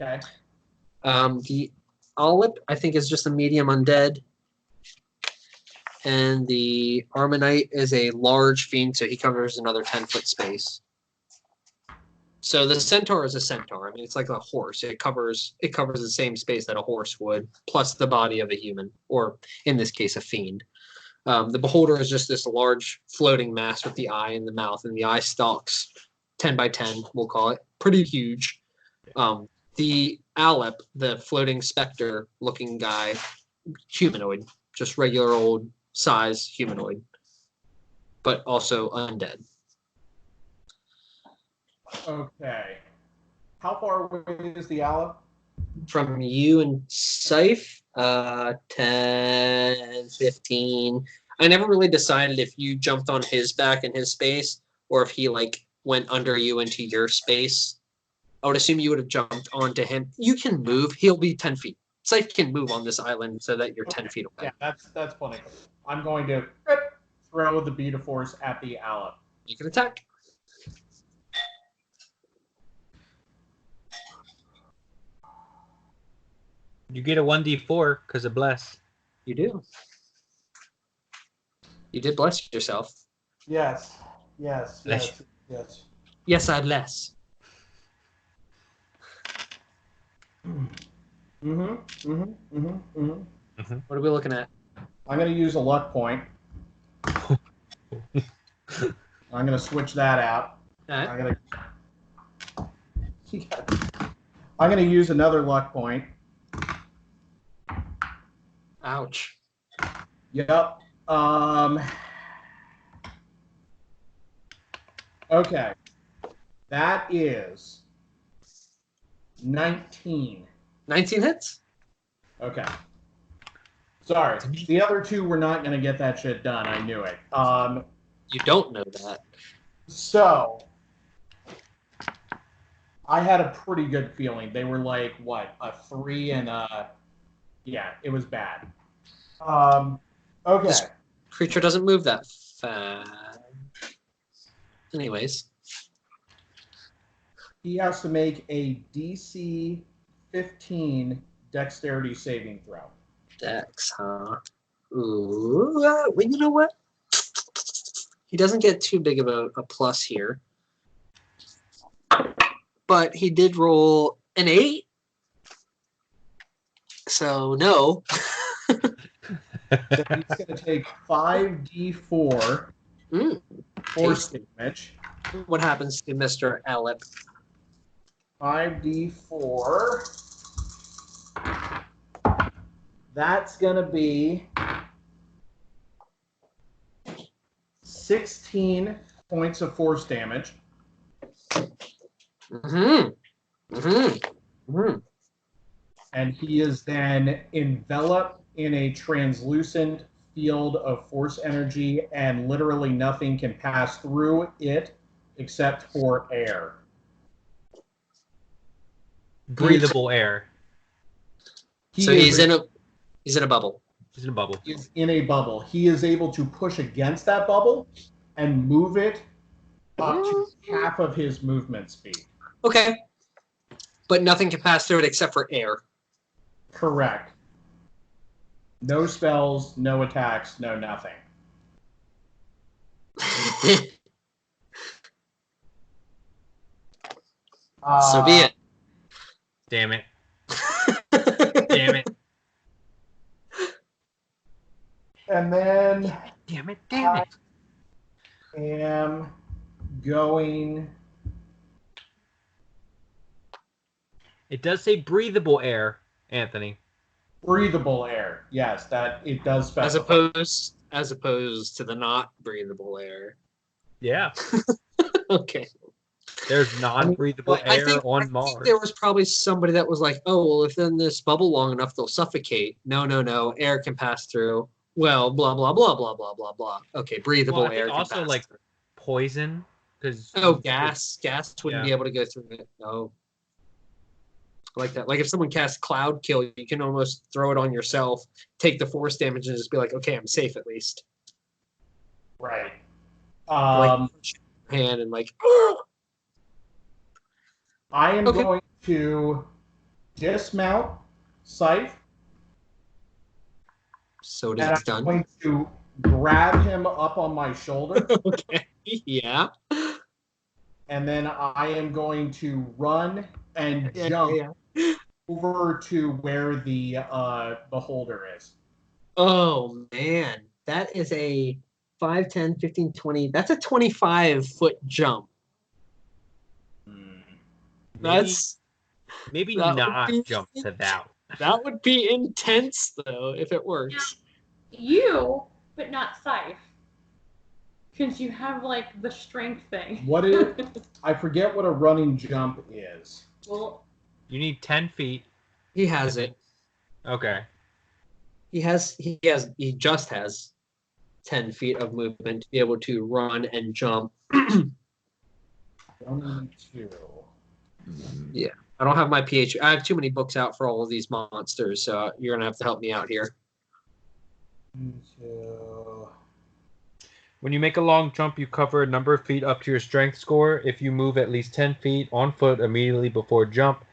Okay. The Olip, I think, is just a medium undead. And the Armonite is a large fiend, so he covers another 10-foot space. So the centaur is a centaur. I mean, it's like a horse. It covers the same space that a horse would, plus the body of a human, or in this case, a fiend. The beholder is just this large floating mass with the eye and the mouth, and the eye stalks 10 by 10, we'll call it. Pretty huge. The Alep, the floating specter looking guy, humanoid, just regular old size humanoid, but also undead. Okay. How far away is the Aleph? From you and Scythe, 10, 15. I never really decided if you jumped on his back in his space or if he like went under you into your space. I would assume you would have jumped onto him. You can move. He'll be 10 feet. Scythe can move on this island so that you're 10 feet away. Yeah, that's funny. I'm going to throw the bead of force at the Aleph. You can attack. You get a 1d4 because of bless. You do. You did bless yourself. Yes. Bless Yes, I'd less. What What are we looking at? I'm going to use a luck point. I'm going to switch that out. All right. I'm going to use another luck point. Ouch. Yep. Okay. That is 19. 19 hits? Okay. Sorry. The other two were not going to get that shit done. I knew it. You don't know that. So, I had a pretty good feeling. They were like, what, a 3 and a... Yeah, it was bad. Okay. This creature doesn't move that fast. Anyways. He has to make a DC 15 dexterity saving throw. Dex, huh? Ooh, well, you know what? He doesn't get too big of a plus here. But he did roll an 8. So, no. So he's going to take 5d4 force damage. What happens to Mr. Alep? 5d4. That's going to be 16 points of force damage. And he is then enveloped in a translucent field of force energy, and literally nothing can pass through it except for air. Breathable air. He's in a bubble. He's in a bubble. He's in a bubble. He is able to push against that bubble and move it up to half of his movement speed. Okay. But nothing can pass through it except for air. Correct. No spells, no attacks, no nothing. So be it. Damn it. And then Damn it! I am going. It does say breathable air, Anthony. Breathable air. Yes, that it does specify. As opposed to the not breathable air. Yeah. Okay. There's non-breathable I air think on Mars. there was probably somebody that was like, "Oh, well, if in this bubble long enough, they'll suffocate." No, air can pass through. Well, blah blah blah blah blah blah blah. Okay, breathable Well, I air think can also pass like through. poison, because Gas wouldn't Yeah. be able to go through it. No, like that. Like if someone casts cloud kill, you can almost throw it on yourself, take the force damage, and just be like, "Okay, I'm safe at least." Right. Like hand and like. "Ugh!" I am Okay. going to dismount Scythe, So it and is I'm done. going to grab him up on my shoulder, Okay. Yeah. and then I am going to run and jump over to where the beholder is. Oh man, that is a 5, 10, 15, 20. That's a 25-foot jump. That's maybe that not would be, jump to that. That would be intense though if it works. You, but not Scythe. Because you have like the strength thing. What is? I forget what a running jump is. Well, You need 10 feet. He has it. Okay. He just has 10 feet of movement to be able to run and jump. 22. Yeah. I don't have my PH. I have too many books out for all of these monsters, so you're gonna have to help me out here. 22. When you make a long jump, you cover a number of feet up to your strength score. If you move at least 10 feet on foot immediately before jump,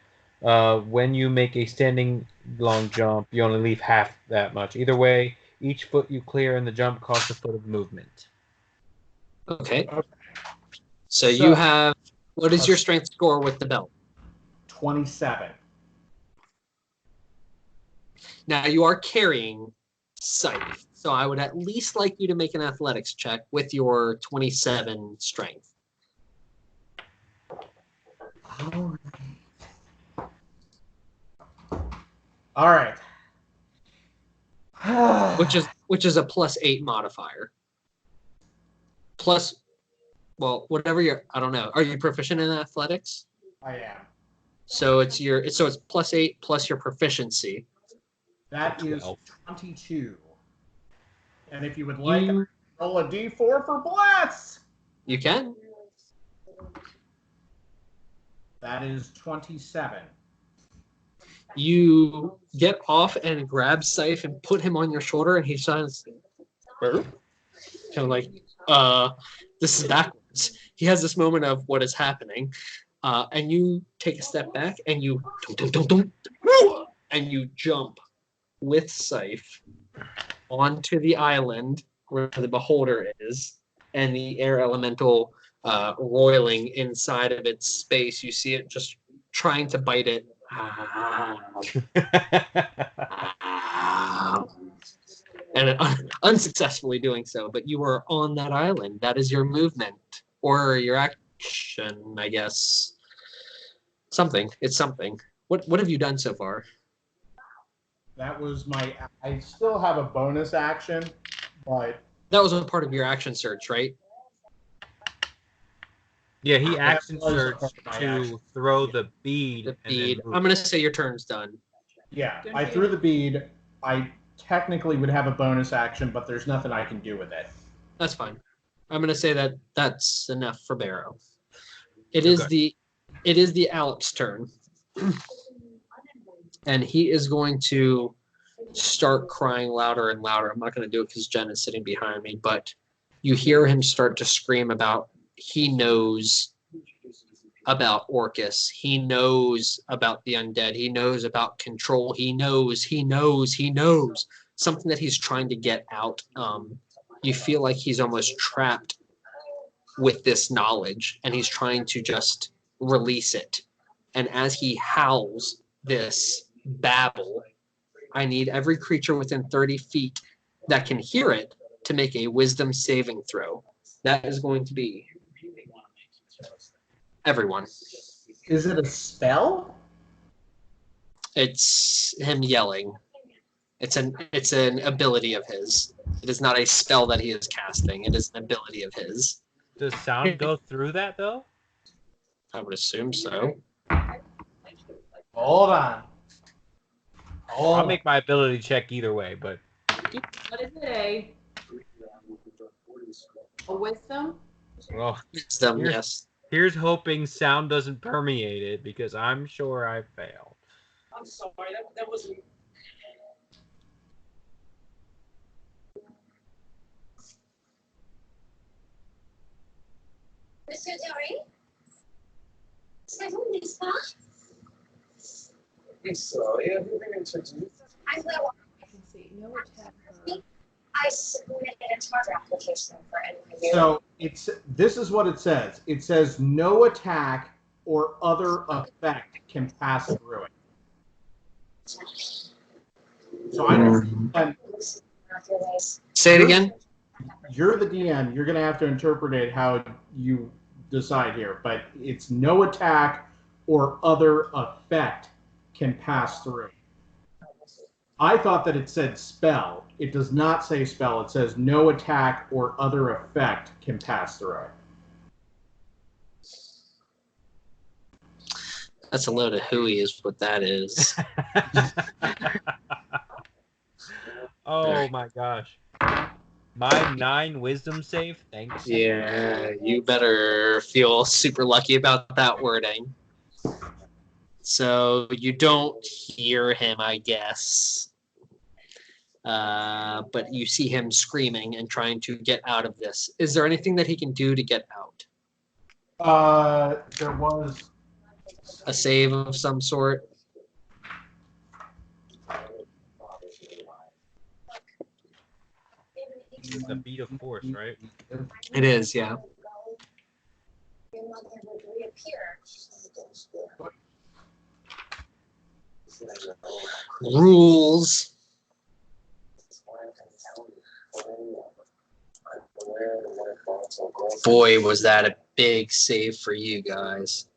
when you make a standing long jump, you only leave half that much. Either way, each foot you clear in the jump costs a foot of movement. Okay. Okay. So you have, what is your strength score with the belt? 27. Now you are carrying Scythe, so I would at least like you to make an athletics check with your 27 strength. All right. which is a +8 modifier. Plus, well, whatever I don't know. Are you proficient in athletics? I am. So it's +8 plus your proficiency. That is 12. 22. And if you would like, roll a d4 for bless. You can. That is 27. You get off and grab Scythe and put him on your shoulder, and he says, kind of like, this is backwards. He has this moment of what is happening, and you take a step back, and you and you jump with Scythe onto the island where the beholder is, and the air elemental roiling inside of its space. You see it just trying to bite it. And unsuccessfully doing so, but you are on that island. That is your movement or your action, I guess. Something. It's something. What have you done so far? That was I still have a bonus action, but That was a part of your action search, right? Yeah, he action was searched my to action. throw the bead. The and bead. then move. I'm gonna say your turn's done. yeah, Don't I you- threw the bead. I technically would have a bonus action, but there's nothing I can do with it. That's fine. I'm gonna say that's enough for Barrow. It is the Alex turn. And he is going to start crying louder and louder. I'm not going to do it because Jen is sitting behind me, but you hear him start to scream about he knows about Orcus. He knows about the undead. He knows about control. He knows. Something that he's trying to get out. You feel like he's almost trapped with this knowledge, and he's trying to just release it. And as he howls this babble, I need every creature within 30 feet that can hear it to make a wisdom saving throw. That is going to be everyone. Is it a spell? It's him yelling. It's an ability of his. It is not a spell that he is casting. It is an ability of his. Does sound go through that though? I would assume so. Hold on. I'll make my ability check either way, but What is it? A wisdom? well, Wisdom, yes. here's hoping sound doesn't permeate it because I'm sure I failed. I'm sorry, that wasn't. Monsieur Dory? C'est vous, n'est-ce pas? So, have you been introduced? I'm Will. I can see. No attack. I submitted a charter application for NYU. So this is what it says. It says no attack or other effect can pass through it. So I don't. Say it again. You're the DM. You're going to have to interpret it how you decide here. But it's no attack or other effect can pass through. I thought that it said spell. It does not say spell. It says no attack or other effect can pass through it. That's a load of hooey is what that is. Oh my gosh. My 9 wisdom save, thanks. Yeah, you better feel super lucky about that wording. So you don't hear him, I guess. But you see him screaming and trying to get out of this. Is there anything that he can do to get out? There was A save of some sort? It's a beat of force, right? It is, yeah. Your mother would reappear. Rules. Boy, was that a big save for you guys.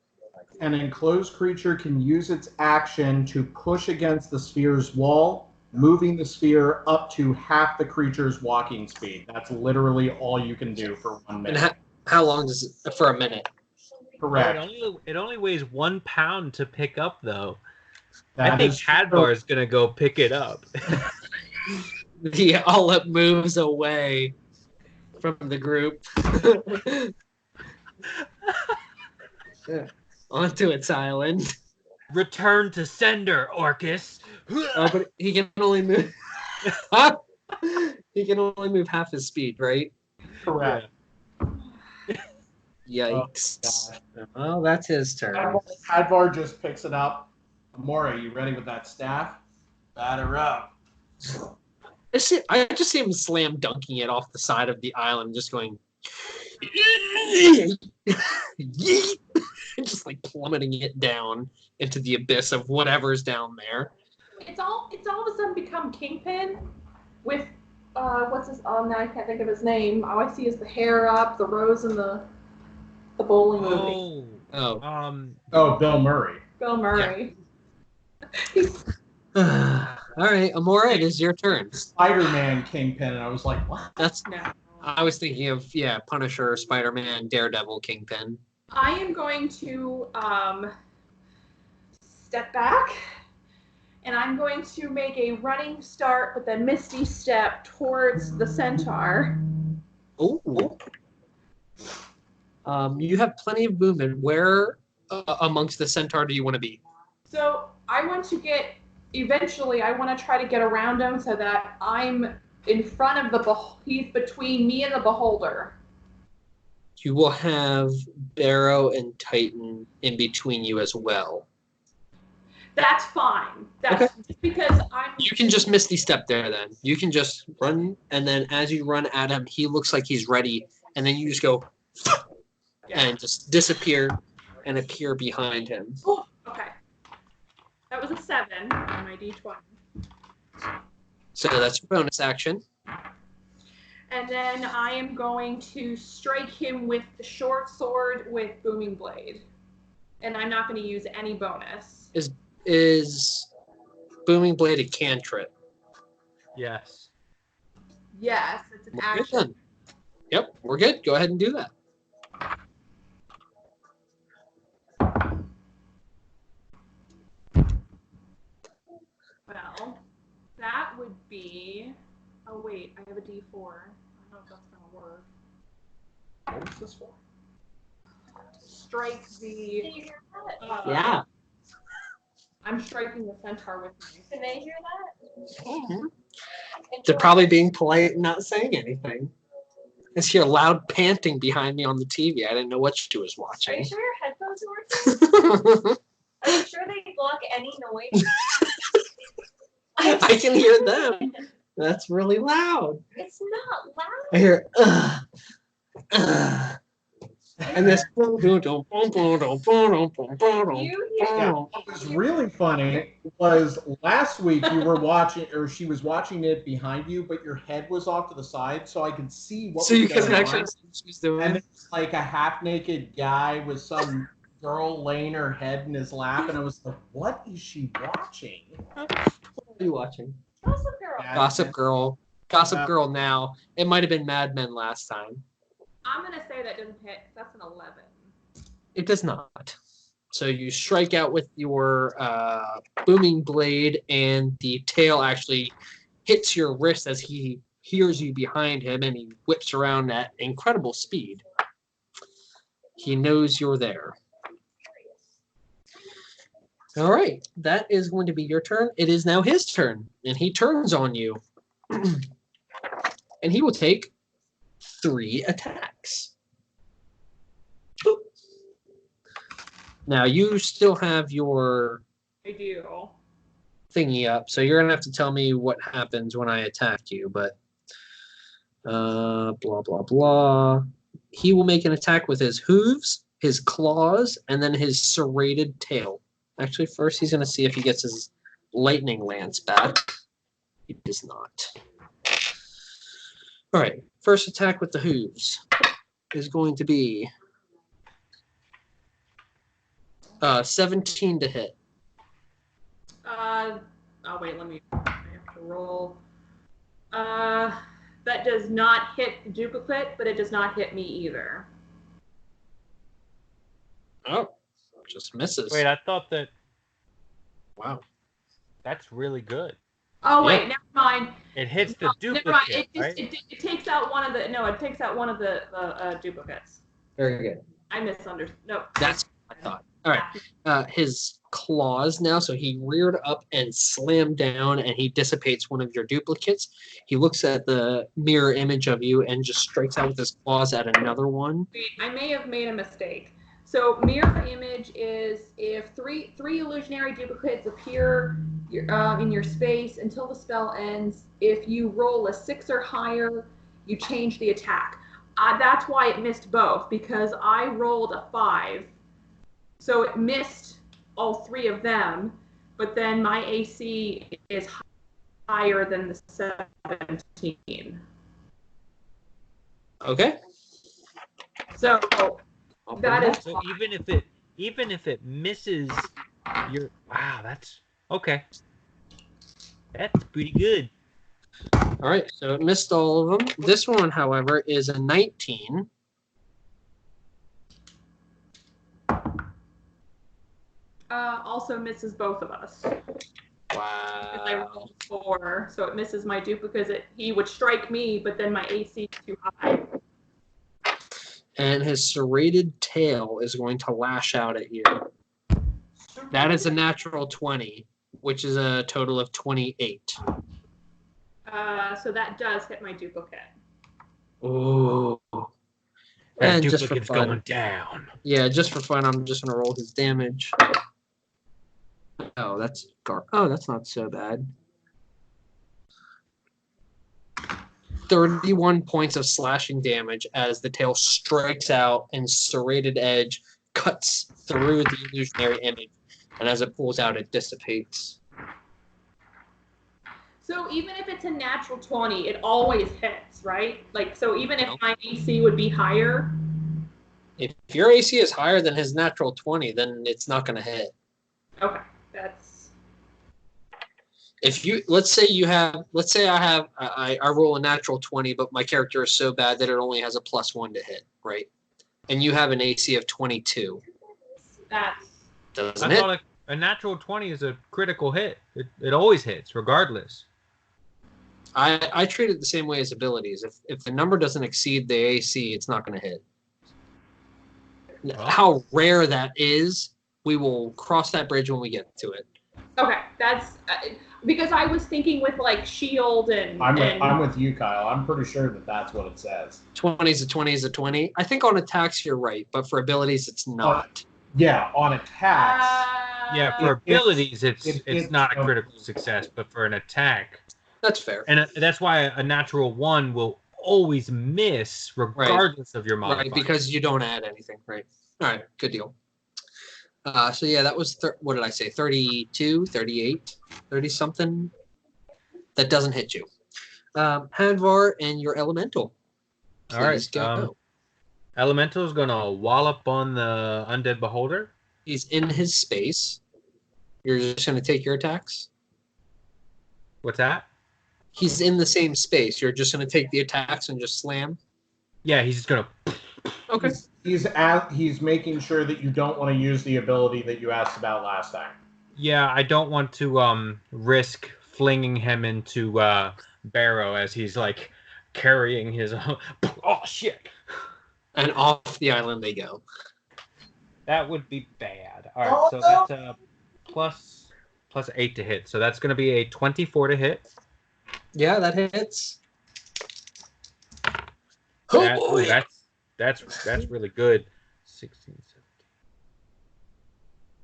an enclosed creature can use its action to push against the sphere's wall, moving the sphere up to half the creature's walking speed. That's literally all you can do for 1 minute. And how long does it, for a minute? Correct. It only weighs 1 pound to pick up, though. That I think is Hadbar is gonna go pick it up. The Olive moves away from the group. Yeah. Onto its island. Return to sender, Orcus. Oh, but he can only move. He can only move half his speed, right? correct. Yikes. Well, that's his turn. Hadvar just picks it up. Amora, you ready with that staff? Batter up. I just see him slam dunking it off the side of the island, just going, and just like plummeting it down into the abyss of whatever's down there. It's all of a sudden become Kingpin with what's his now I can't think of his name. All I see is the hair up, the rose, and the bowling movie. Oh, Bill Murray. Bill Murray. All right, Amora, it is your turn. Spider-Man Kingpin, and I was like, what? That's. No. I was thinking of Punisher, Spider-Man, Daredevil, Kingpin. I am going to step back, and I'm going to make a running start with a misty step towards the centaur. Oh. You have plenty of movement. Where amongst the centaur do you want to be? So I want to eventually I want to try to get around him so that I'm in front of he's between me and the beholder. You will have Barrow and Titan in between you as well. That's fine. That's Okay. just because You can just misty step there then. You can just run, and then as you run at him, he looks like he's ready, and then you just go and just disappear and appear behind him. Oh, okay. That was a 7 on my D20. So that's your bonus action. And then I am going to strike him with the short sword with booming blade. And I'm not going to use any bonus. Is Booming Blade a cantrip? Yes. Yes, it's an We're good action. then. Yep, we're good. Go ahead and do that. Well, that would be. Oh wait, I have a D4. I don't know if that's gonna work. What was this for? Strike the. Can you hear that? Yeah. I'm striking the centaur with my. Can they hear that? They're probably being polite and not saying anything. I hear loud panting behind me on the TV. I didn't know what she was Are watching. you sure your headphones are working? Are you sure they block any noise? I can hear them. That's really loud. It's not loud. I hear and this You Yeah, what was really funny was last week you were watching, or she was watching it behind you, but your head was off to the side, so I could see what so was you can going actually on. see what she's doing. And it's like a half-naked guy with some girl laying her head in his lap, and I was like, "What is she watching?" What are you watching? Gossip Girl. Yeah. Gossip Girl. Gossip Girl now. It might have been Mad Men last time. I'm gonna say that doesn't hit. That's an 11. It does not. So you strike out with your booming blade, and the tail actually hits your wrist as he hears you behind him, and he whips around at incredible speed. He knows you're there. All right, that is going to be your turn. It is now his turn, and he turns on you. And he will take 3 attacks. Boop. Now, you still have your I do. thingy up, so you're going to have to tell me what happens when I attack you, but blah, blah, blah. He will make an attack with his hooves, his claws, and then his serrated tail. Actually, first he's going to see if he gets his lightning lance back. He does not. All right, first attack with the hooves is going to be 17 to hit. Oh wait, I have to roll. That does not hit the duplicate, but it does not hit me either. Oh, just misses. Wait, I thought that Wow. that's really good. Oh wait, Yeah. never mind. It hits the Never mind. duplicate, It just right? it takes out one of the it takes out one of the duplicates. Very good. I misunderstood. No. That's what I thought. All right. His claws now, so he reared up and slammed down, and he dissipates one of your duplicates. He looks at the mirror image of you and just strikes out with his claws at another one. Wait, I may have made a mistake. So mirror image is if three illusionary duplicates appear in your space until the spell ends. If you roll a 6 or higher, you change the attack. That's why it missed both, because I rolled a 5. So it missed all 3 of them, but then my AC is higher than the 17. Okay. So I'll put that it is back. So even if it misses your that's okay. That's pretty good. All right, so it missed all of them. This one, however, is a 19. Also misses both of us. Because I Wow. rolled 4, so it misses my duplicate. He would strike me, but then my AC is too high. And his serrated tail is going to lash out at you. That is a natural 20, which is a total of 28. So that does hit my duplicate. Ooh. That And just for duplicate's fun. going down. Yeah, just for fun, I'm just gonna roll his damage. Oh, that's not so bad. 31 points of slashing damage as the tail strikes out and serrated edge cuts through the illusionary image, and as it pulls out, it dissipates. So even if it's a natural 20, it always hits, right? Like, so even if my AC would be higher. If your AC is higher than his natural 20, then it's not going to hit. Okay, that's. If you let's say I roll a natural 20, but my character is so bad that it only has a +1 to hit, right? And you have an AC of 22. That's. Doesn't I hit. thought a natural 20 is a critical hit. It always hits, regardless. I treat it the same way as abilities. If the number doesn't exceed the AC, it's not going to hit. Well. How rare that is, we will cross that bridge when we get to it. Okay, that's because I was thinking with like shield and. I'm with you, Kyle. I'm pretty sure that that's what it says. 20 is a 20 is a 20. I think on attacks you're right, but for abilities it's not. Yeah, on attacks. Yeah, for abilities it's not a critical success, but for an attack. That's fair. And that's why a natural 1 will always miss regardless of your modifier. Right, because you don't add anything. Right. All right, good deal. So yeah, that was, what did I say, 32, 38, 30-something? That doesn't hit you. Hanvar and your elemental. Please go. Elemental's going to wallop on the Undead Beholder. He's in his space. You're just going to take your attacks? What's that? He's in the same space. You're just going to take the attacks and just slam? Yeah, he's just going to... Okay. He's making sure that you don't want to use the ability that you asked about last time. Yeah, I don't want to risk flinging him into Barrow as he's like carrying his own... Oh, shit! And off the island they go. That would be bad. All right, so that's plus 8 to hit. So that's going to be a 24 to hit. Yeah, that hits. That's really good. 16, 17.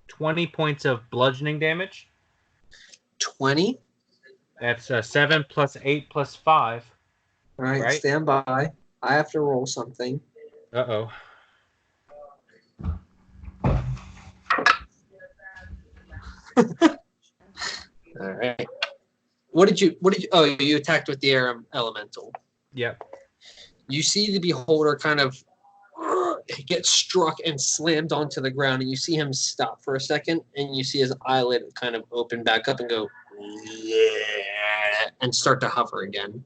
20 points of bludgeoning damage. 20? That's 7 plus 8 plus 5. All right, right? Stand by. I have to roll something. Uh-oh. All right. What did you oh, you attacked with the air elemental. Yep. You see the beholder kind of get struck and slammed onto the ground, and you see him stop for a second, and you see his eyelid kind of open back up and go and start to hover again.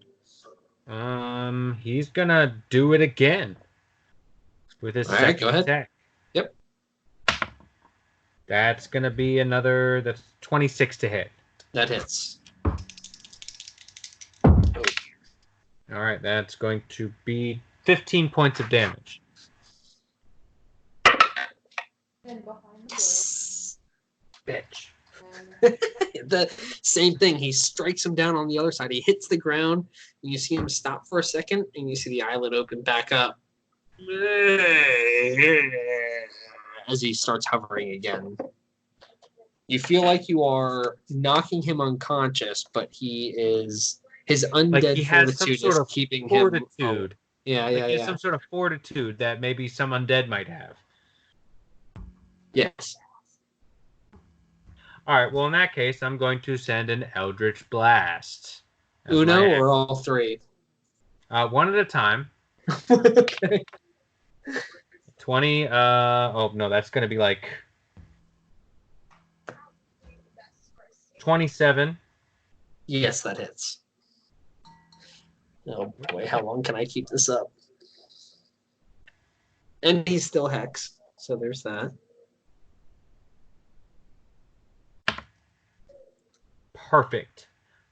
He's gonna do it again with his second go ahead. attack. Yep. That's gonna be that's 26 to hit. That hits. All right, that's going to be 15 points of damage. Yes. Bitch. The same thing. He strikes him down on the other side. He hits the ground, and you see him stop for a second, and you see the eyelid open back up as he starts hovering again. You feel like you are knocking him unconscious, but his undead he has fortitude some sort is keeping fortitude. him. Yeah. He has some sort of fortitude that maybe some undead might have. Yes. All right. Well, in that case, I'm going to send an Eldritch Blast. Uno or all three? One at a time. Okay. 20. Oh no, that's going to be like 27. Yes, that hits. Oh boy, how long can I keep this up? And he's still hex, so there's that. Perfect.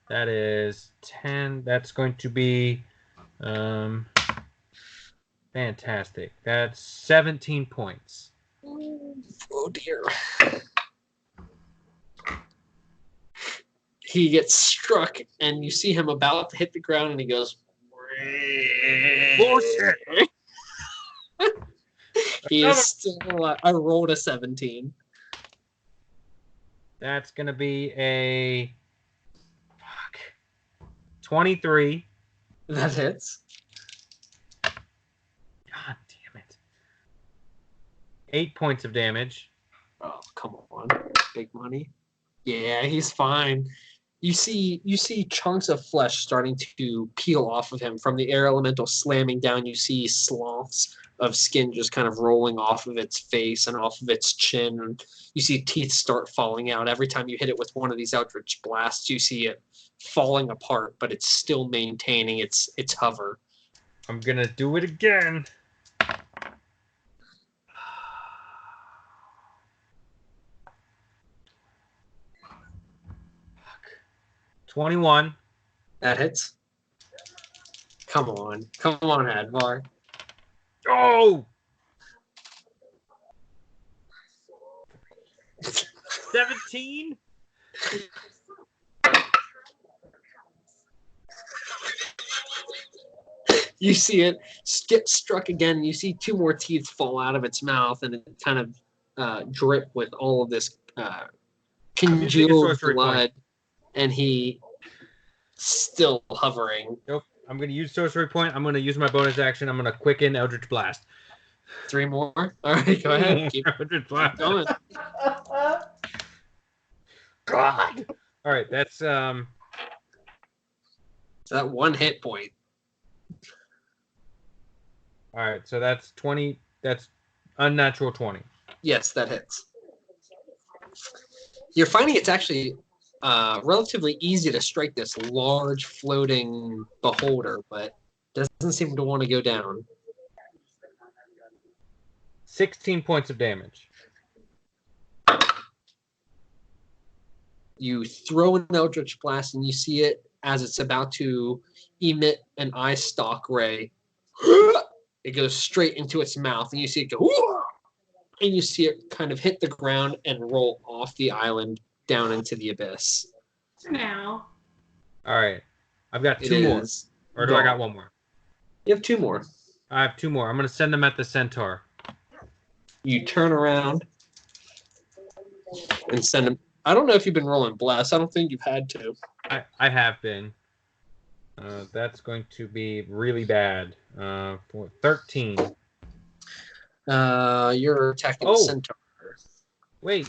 That is 10. That's going to be fantastic. That's 17 points. Oh dear. He gets struck, and you see him about to hit the ground, and he goes, Bullshit. He is still alive. I rolled a 17. That's going to be a 23. That hits. God damn it. 8 points of damage. Oh, come on. Big money. Yeah, he's fine. You see chunks of flesh starting to peel off of him from the air elemental slamming down. You see sloughs of skin just kind of rolling off of its face and off of its chin. And you see teeth start falling out. Every time you hit it with one of these Eldritch blasts, you see it falling apart, but it's still maintaining its hover. I'm gonna do it again. 21. That hits. Come on, Advar. Oh! 17? You see it get struck again. You see two more teeth fall out of its mouth, and it kind of drip with all of this congealed blood. And he still hovering. Nope. I'm going to use sorcery point. I'm going to use my bonus action. I'm going to quicken Eldritch Blast. 3 more. All right, go ahead. Keep going. God. All right, that's that 1 hit point. All right, so that's 20. That's unnatural 20. Yes, that hits. You're finding it's actually relatively easy to strike this large floating beholder, but doesn't seem to want to go down. 16 points of damage. You throw an Eldritch Blast, and you see it as it's about to emit an eye stalk ray. It goes straight into its mouth, and you see it go, and you see it kind of hit the ground and roll off the island down into the abyss. Now. All right. I've got 2 more. Or do I got 1 more? You have 2 more. I have 2 more. I'm going to send them at the centaur. You turn around and send them. I don't know if you've been rolling blast. I don't think you've had to. I have been. That's going to be really bad. For 13. You're attacking the centaur. Wait.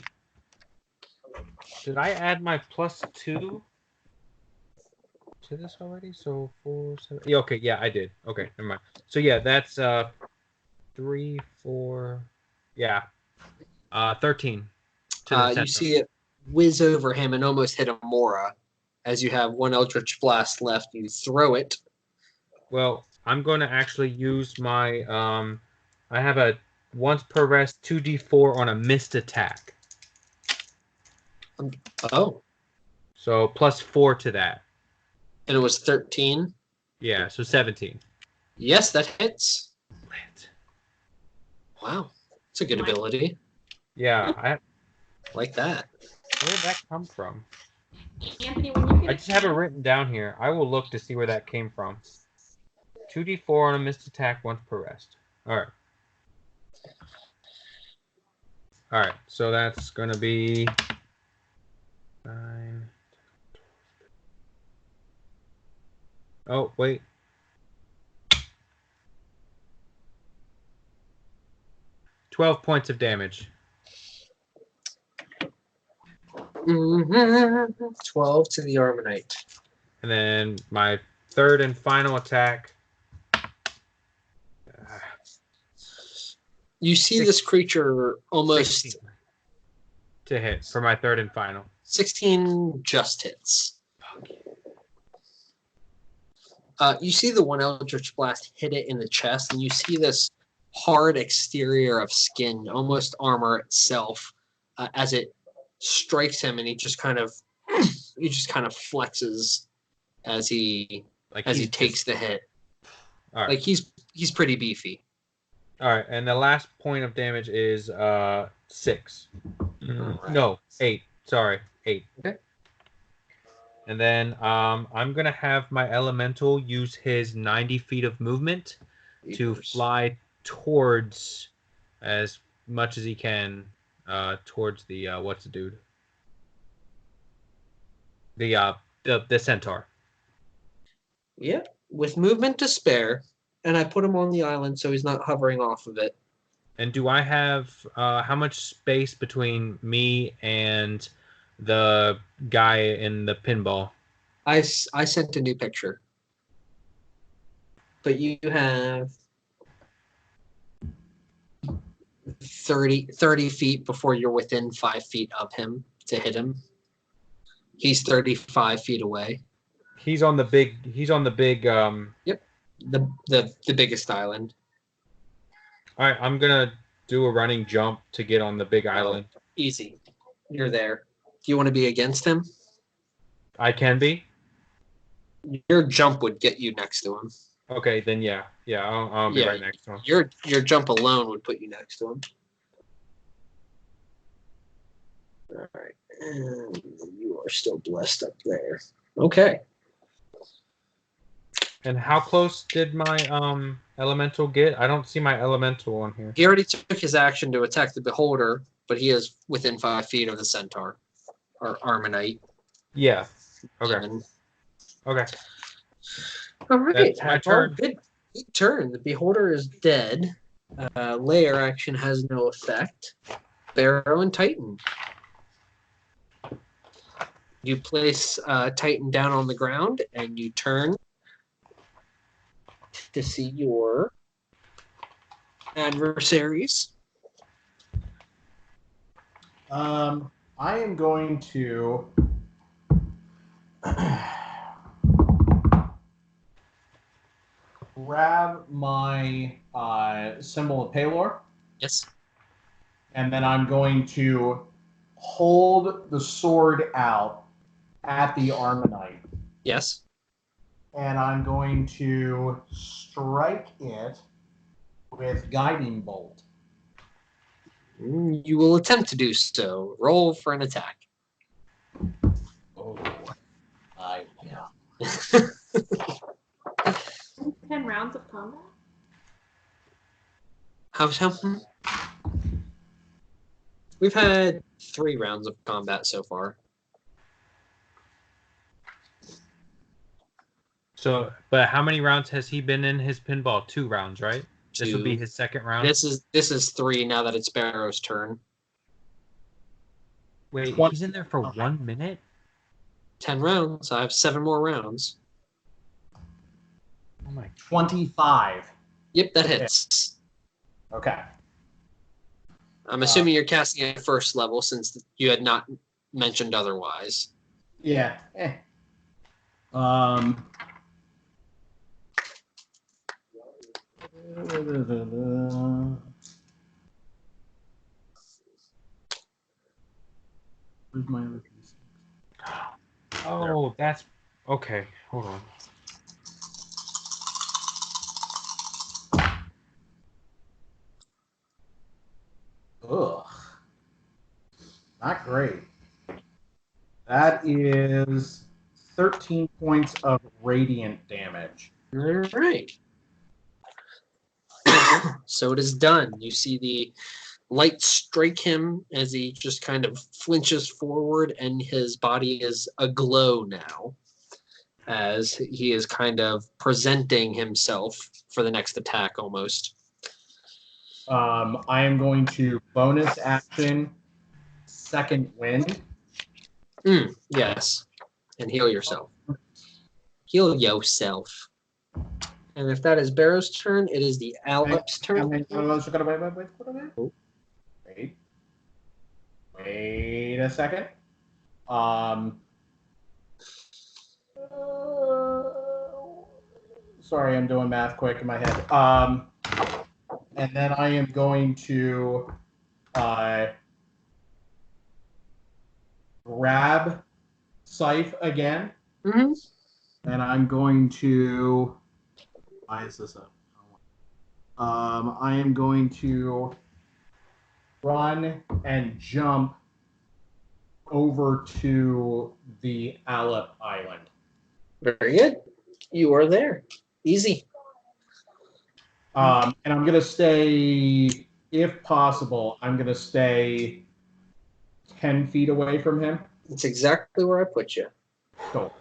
Did I add my +2 to this already? So 4, 7. Yeah, okay, yeah, I did. Okay, never mind. So yeah, that's 3, 4. Yeah, 13. You see it whiz over him and almost hit a Mora. As you have 1 Eldritch Blast left, you throw it. Well, I'm going to actually use my. I have a once per rest 2d4 on a missed attack. Oh. So +4 to that. And it was 13? Yeah, so 17. Yes, that hits. Lit. Wow. It's a good ability. Yeah, I like that. Where did that come from? Anthony, when you I just have it written down here. I will look to see where that came from. 2d4 on a missed attack once per rest. All right. All right, so that's going to be 9. Oh, wait. $12 points of damage. 12 to the Armonite. And then my third and final attack. You see this creature almost 16 to hit for my third and final. 16 just hits. You see the 1 Eldritch Blast hit it in the chest, and you see this hard exterior of skin, almost armor itself, as it strikes him, and he just kind of flexes as he takes the hit. All right. Like he's pretty beefy. All right, and the last point of damage is 6. Right. No, 8. Sorry, 8. Okay. And then I'm gonna have my elemental use his 90 feet of movement to fly towards as much as he can towards the what's the dude? The centaur. Yep, with movement to spare, and I put him on the island so he's not hovering off of it. And do I have how much space between me and the guy in the pinball. I sent a new picture. But you have 30 feet before you're within 5 feet of him to hit him. He's 35 feet away. He's on the big. Yep. The biggest island. All right, I'm gonna do a running jump to get on the big island. Easy. You're there. Do you want to be against him? I can be. Your jump would get you next to him. Okay, then yeah, I'll be right next to him. Your jump alone would put you next to him. All right, and you are still blessed up there. Okay. And how close did my elemental get? I don't see my elemental on here. He already took his action to attack the beholder, but he is within 5 feet of the centaur or Armonite. Yeah. Okay. Demon. Okay. All right. That's my turn. Good turn. The beholder is dead. Layer action has no effect. Barrow and Titan. You place Titan down on the ground and you turn to see your adversaries. I am going to grab my symbol of Palor, Yes. and then I'm going to hold the sword out at the Armonite, Yes. and I'm going to strike it with Guiding Bolt. You will attempt to do so. Roll for an attack. Oh, I will. 10 rounds of combat? How's something? We've had 3 rounds of combat so far. So, but how many rounds has he been in his pinball? 2 rounds, right? This will be 2. his second round. This is 3 now that it's Barrow's turn. Wait, he's in there for 1 minute? 10 rounds. I have 7 more rounds. Oh my. 25. Yep, that hits. Okay. I'm assuming you're casting at first level since you had not mentioned otherwise. Yeah. Where's my other piece? Oh, that's okay. Hold on. Ugh. Not great. That is 13 points of radiant damage. All right. So it is done. You see the light strike him as he just kind of flinches forward, and his body is aglow now as he is kind of presenting himself for the next attack almost. I am going to bonus action second wind. Yes. And heal yourself. Heal yourself. And if that is Barrow's turn, it is the Alp's turn. Wait a second. Sorry, I'm doing math quick in my head. And then I am going to grab Scythe again. Mm-hmm. And I'm going to. Why is this up? I am going to run and jump over to the Alep Island. Very good. You are there. Easy. And I'm going to stay, if possible, I'm going to stay 10 feet away from him. That's exactly where I put you. Cool.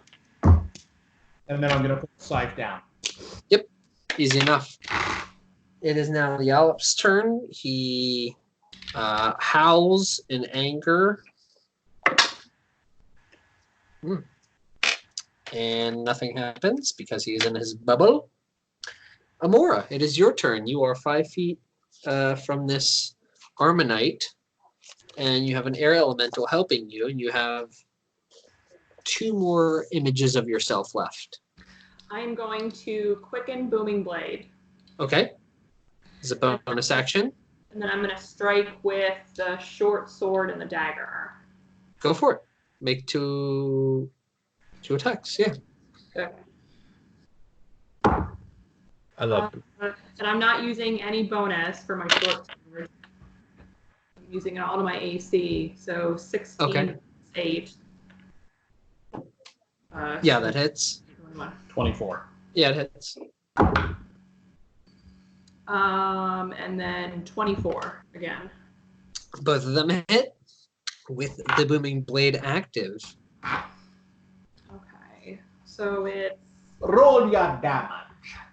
And then I'm going to put the Scythe down. Yep. Easy enough. It is now the Alp's turn. He howls in anger And nothing happens because he's in his bubble. Amora, it is your turn. You are 5 feet from this Armonite, and you have an air elemental helping you, and you have 2 more images of yourself left. I am going to quicken Booming Blade. Okay. Is a bonus action. And then I'm going to strike with the short sword and the dagger. Go for it. Make 2 attacks, yeah. Okay. I love it. And I'm not using any bonus for my short sword. I'm using all of my AC, so 16 Okay. 8. Yeah, that hits. 24. Yeah, it hits. And then 24 again. Both of them hit with the booming blade active. Okay. So it's Roll your damage.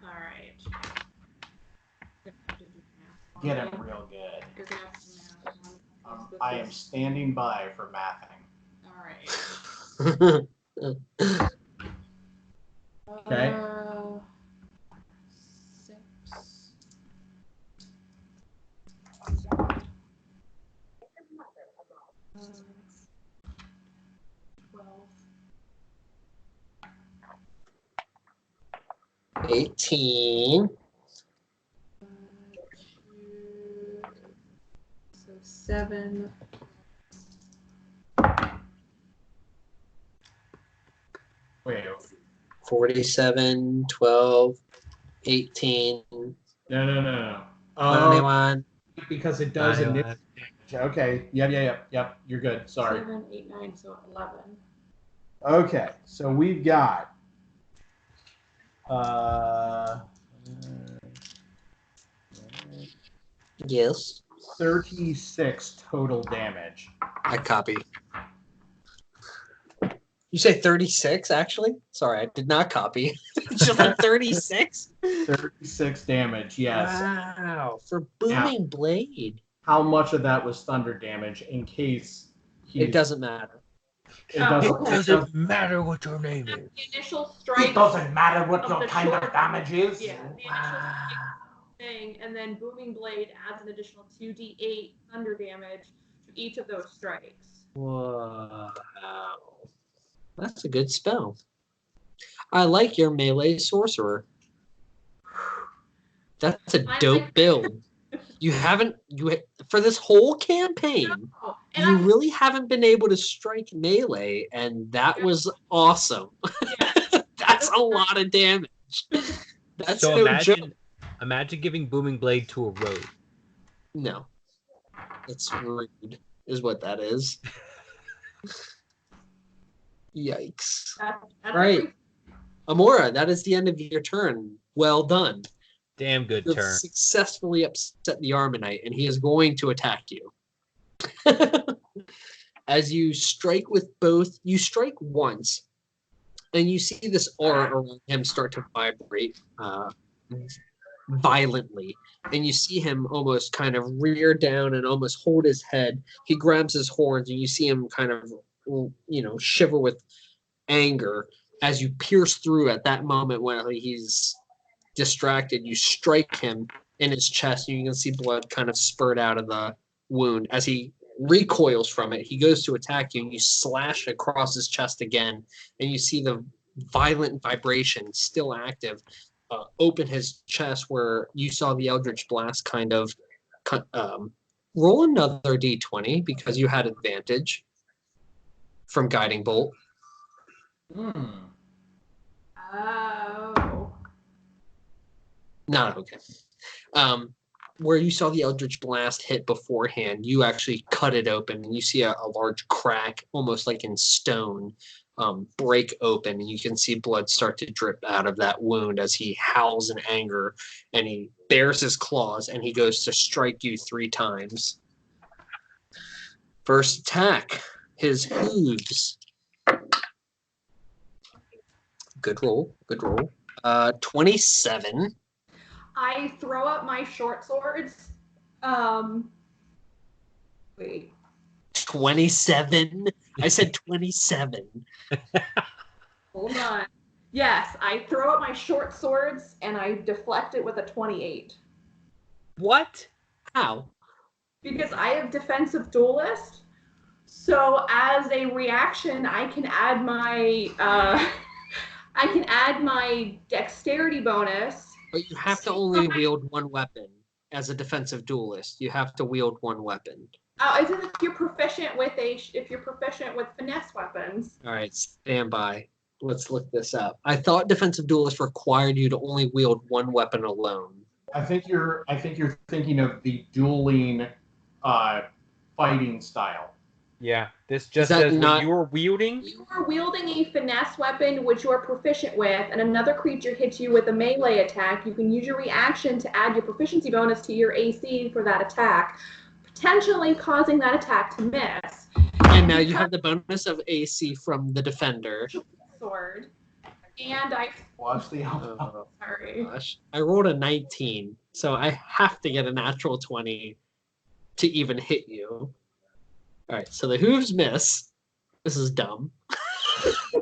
all right. Get him real good. You're gonna have to do math on this. I am standing by for mathing. All right. Okay. 6. 12. 18. 2, so 7. Wait. 47, 12, 18, No. 21. Because it does Nine, initial damage. Okay. Yep. You're good. Sorry. 7, 8, 9, so 11. Okay. So we've got Yes. 36 total damage. I copy. You say 36, actually? Sorry, I did not copy. Just like 36? 36 damage, yes. Wow. For booming blade. How much of that was thunder damage in case It doesn't matter. It doesn't matter what your name is. The initial strike. It doesn't matter what of your the kind short- of damage is. Yeah, the initial strike thing, and then Booming Blade adds an additional 2d8 thunder damage to each of those strikes. Wow. That's a good spell. I like your melee sorcerer. That's a dope build. For this whole campaign, Oh, and you really haven't been able to strike melee, and that was awesome. That's a lot of damage. That's So no joke. imagine giving Booming Blade to a rogue. No. It's rude, is what that is. Yikes. that's Right. Amora, that is the end of your turn. Well done. Damn good You have turn. successfully upset the Armonite, and he is going to attack you. As you strike with both, you strike once, and you see this aura around him start to vibrate violently. And you see him almost kind of rear down and almost hold his head. He grabs his horns, and you see him kind of, shiver with anger as you pierce through at that moment when he's distracted. You strike him in his chest, and you can see blood kind of spurt out of the wound. As he recoils from it, he goes to attack you, and you slash across his chest again, and you see the violent vibration still active open his chest where you saw the Eldritch Blast kind of roll another d20 because you had advantage from Guiding Bolt. Oh. Not okay. Where you saw the Eldritch Blast hit beforehand, you actually cut it open, and you see a large crack, almost like in stone, break open, and you can see blood start to drip out of that wound as he howls in anger, and he bares his claws, and he goes to strike you 3 times. First attack, his hooves. Good roll. 27. I throw up my short swords. Wait. 27. I said 27. Hold on. Yes, I throw out my short swords and I deflect it with a 28. What? How? Because I have defensive duelist. So as a reaction, I can add my dexterity bonus. But you have to only wield one weapon as a defensive duelist. You have to wield one weapon. Is it if you're proficient with finesse weapons? All right, stand by. Let's look this up. I thought defensive duelist required you to only wield one weapon alone. I think you're thinking of the dueling fighting style. Yeah, this just that says not- when you are wielding. You are wielding a finesse weapon which you are proficient with, and another creature hits you with a melee attack. You can use your reaction to add your proficiency bonus to your AC for that attack, potentially causing that attack to miss. And now you have the bonus of AC from the defender. Sword. And I Watch the Oh, sorry. gosh. I rolled a 19, so I have to get a natural 20 to even hit you. All right, so the hooves miss. This is dumb.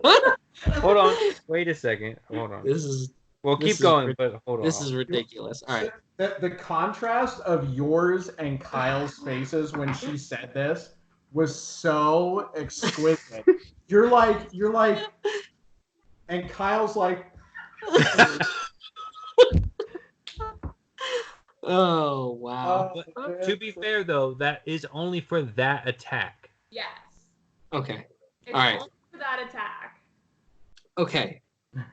Hold on. Wait a second. Hold on. This is Well, this keep is going, rid- but hold on. this is ridiculous. All right. The contrast of yours and Kyle's faces when she said this was so exquisite. You're like, and Kyle's like, Oh wow. To be fair, though, that is only for that attack. Yes. Okay. It's All right. only for that attack. Okay.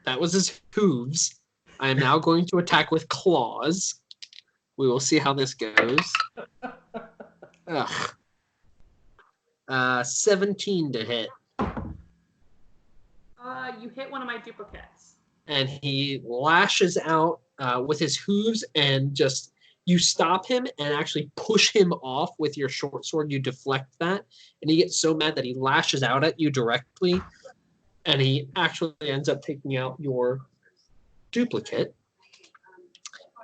That was his hooves. I am now going to attack with claws. We will see how this goes. Ugh. 17 to hit. You hit one of my duplicates. And he lashes out with his hooves and just you stop him and actually push him off with your short sword. You deflect that, and he gets so mad that he lashes out at you directly, and he actually ends up taking out your duplicate.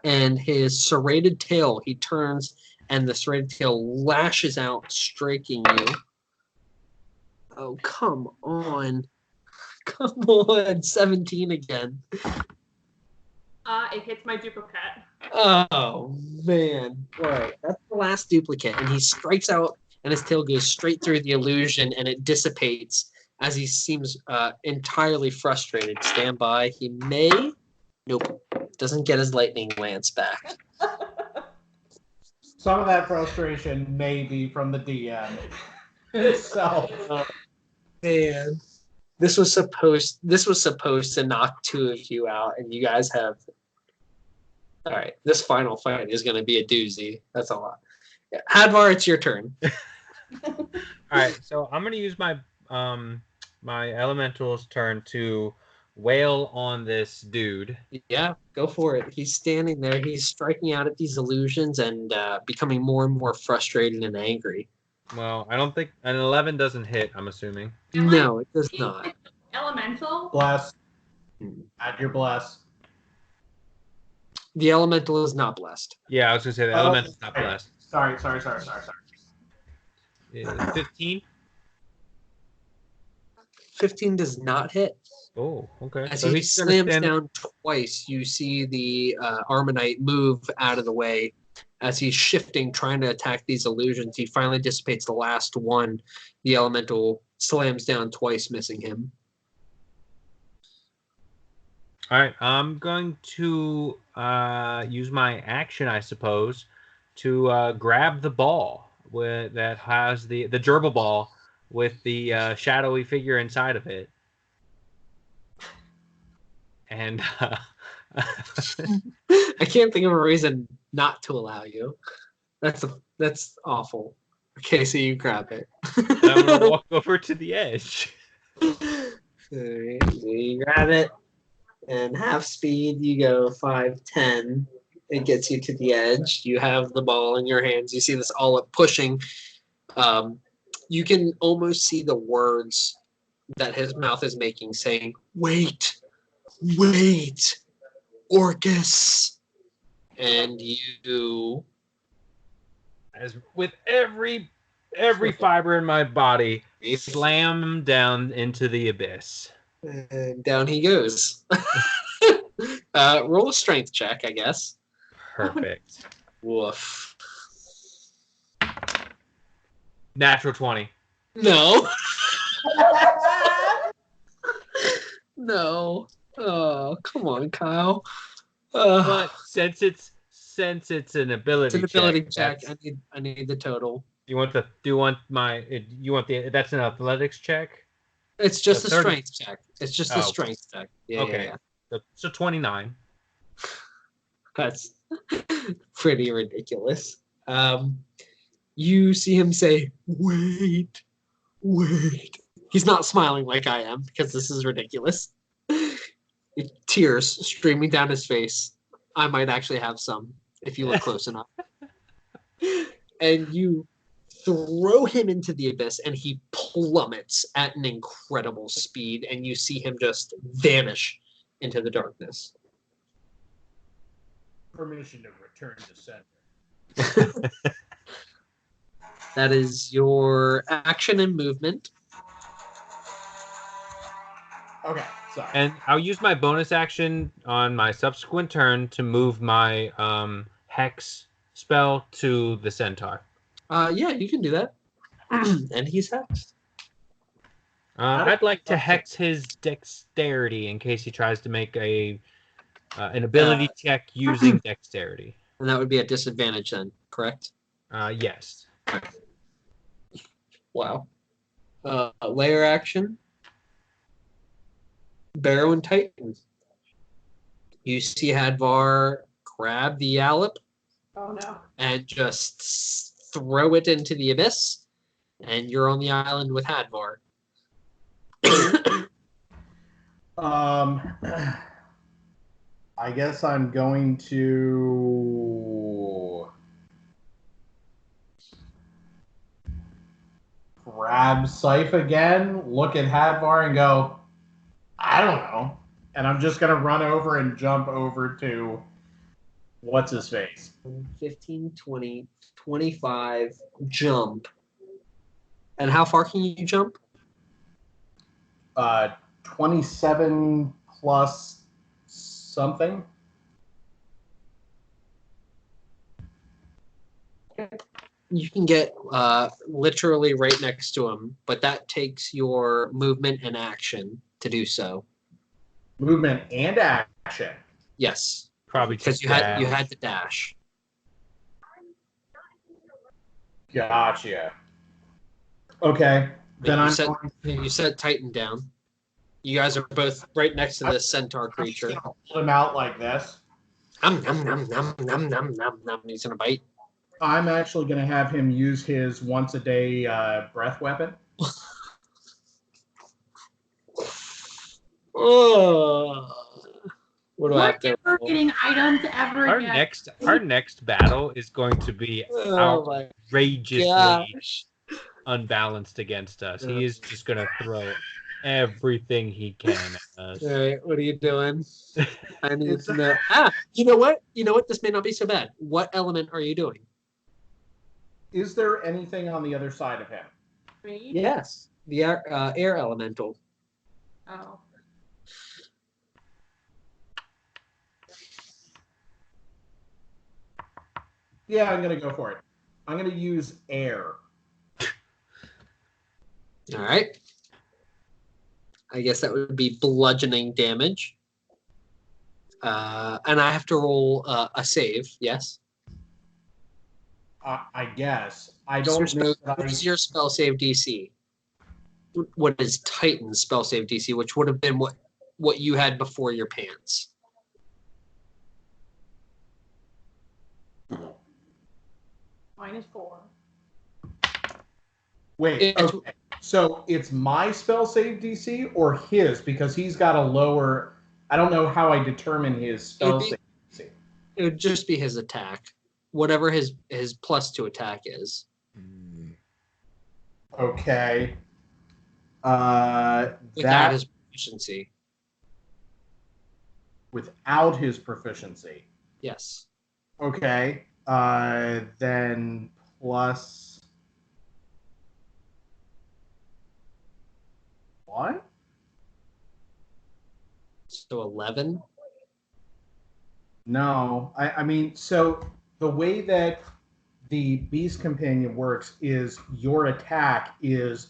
And his serrated tail, he turns, and the serrated tail lashes out, striking you. Oh, come on. Come on, 17 again. It hits my duplicate. Oh, man. All right, that's the last duplicate. And he strikes out, and his tail goes straight through the illusion, and it dissipates as he seems entirely frustrated. Stand by. He may... Nope. Doesn't get his lightning lance back. some of that frustration may be from the DM itself. Man. This was supposed to knock two of you out, and you guys have... All right, this final fight is going to be a doozy. That's a lot. Yeah. Hadvar, it's your turn. All right, so I'm gonna use my my elemental's turn to wail on this dude. Yeah, go for it. He's standing there. He's striking out at these illusions and becoming more and more frustrated and angry. Well, I don't think an 11 doesn't hit. I'm assuming. No, it does not. Elemental. Bless. Add your bless. The elemental is not blessed. Yeah, I was gonna say the Oh, elemental's not okay. blessed. Sorry. 15. 15 does not hit. Oh, okay. As So he he's gonna slams stand- down twice, you see the Armonite move out of the way as he's shifting, trying to attack these illusions. He finally dissipates the last one. The elemental slams down twice, missing him. All right, I'm going to use my action, I suppose, to grab the ball that has the gerbil ball with the shadowy figure inside of it, and I can't think of a reason not to allow you. That's awful. Okay, so you grab it. I'm gonna walk over to the edge. Alright, so you grab it, and half speed, you go 5'10". It gets you to the edge. You have the ball in your hands. You see this all up pushing. You can almost see the words that his mouth is making, saying, "Wait, wait, Orcus." And As with every fiber in my body, Slam down into the abyss. And down he goes. Roll a strength check, I guess. Perfect. Woof. Natural 20. No. No. Oh, come on, Kyle. But since it's an ability it's an ability check, check. I need the total. you want the that's an athletics check? It's just a 30. strength check. It's just a Oh. strength check. Yeah, Okay. yeah. So 29. That's pretty ridiculous. You see him say, "Wait, wait." He's not smiling like I am because this is ridiculous. Tears streaming down his face. I might actually have some if you look close enough. And you throw him into the abyss, and he plummets at an incredible speed, and you see him just vanish into the darkness. Permission to return to center. That is your action and movement. Okay, sorry. And I'll use my bonus action on my subsequent turn to move my hex spell to the centaur. Yeah, you can do that. And he's hexed. I'd like to hex his dexterity in case he tries to make an ability check using dexterity. And that would be a disadvantage then, correct? Yes. Wow. Layer action. Barrow and Titan. You see Hadvar grab the Yallop Oh no. and just throw it into the abyss, and you're on the island with Hadvar. I guess I'm going to grab Scythe again, look at Hadvar and go, I don't know. And I'm just going to run over and jump over to what's his face. 15, 20, 25, jump. And how far can you jump? 27 plus something. You can get literally right next to him, but that takes your movement and action to do so. Movement and action. Yes, Probably because you had to dash. Gotcha. Okay. Then I'm You set Titan down. You guys are both right next to the centaur creature. Pull him out like this. Nom, nom, nom, nom, nom, nom, nom, nom. He's gonna bite. I'm actually going to have him use his once a day breath weapon. Oh, what do I have to? We're getting items ever Our again. next battle is going to be Oh my outrageously gosh! unbalanced against us. He is just going to throw everything he can at us. All right, what are you doing? I need to know. You know what? You know what? This may not be so bad. What element are you doing? Is there anything on the other side of him? Me? Yes, the air elemental. Oh. Yeah, I'm going to go for it. I'm going to use air. All right. I guess that would be bludgeoning damage. And I have to roll a save, yes? I guess. I don't know. What is your spell save DC? What is Titan's spell save DC, which would have been what you had before your pants? -4. Wait, okay. So it's my spell save DC or his? Because he's got a lower... I don't know how I determine his spell save DC. It would just be his attack. Whatever his +2 attack is. Okay. Without his proficiency. Without his proficiency. Yes. Okay. Then plus... What? So 11. No, I mean, so the way that the Beast Companion works is your attack is.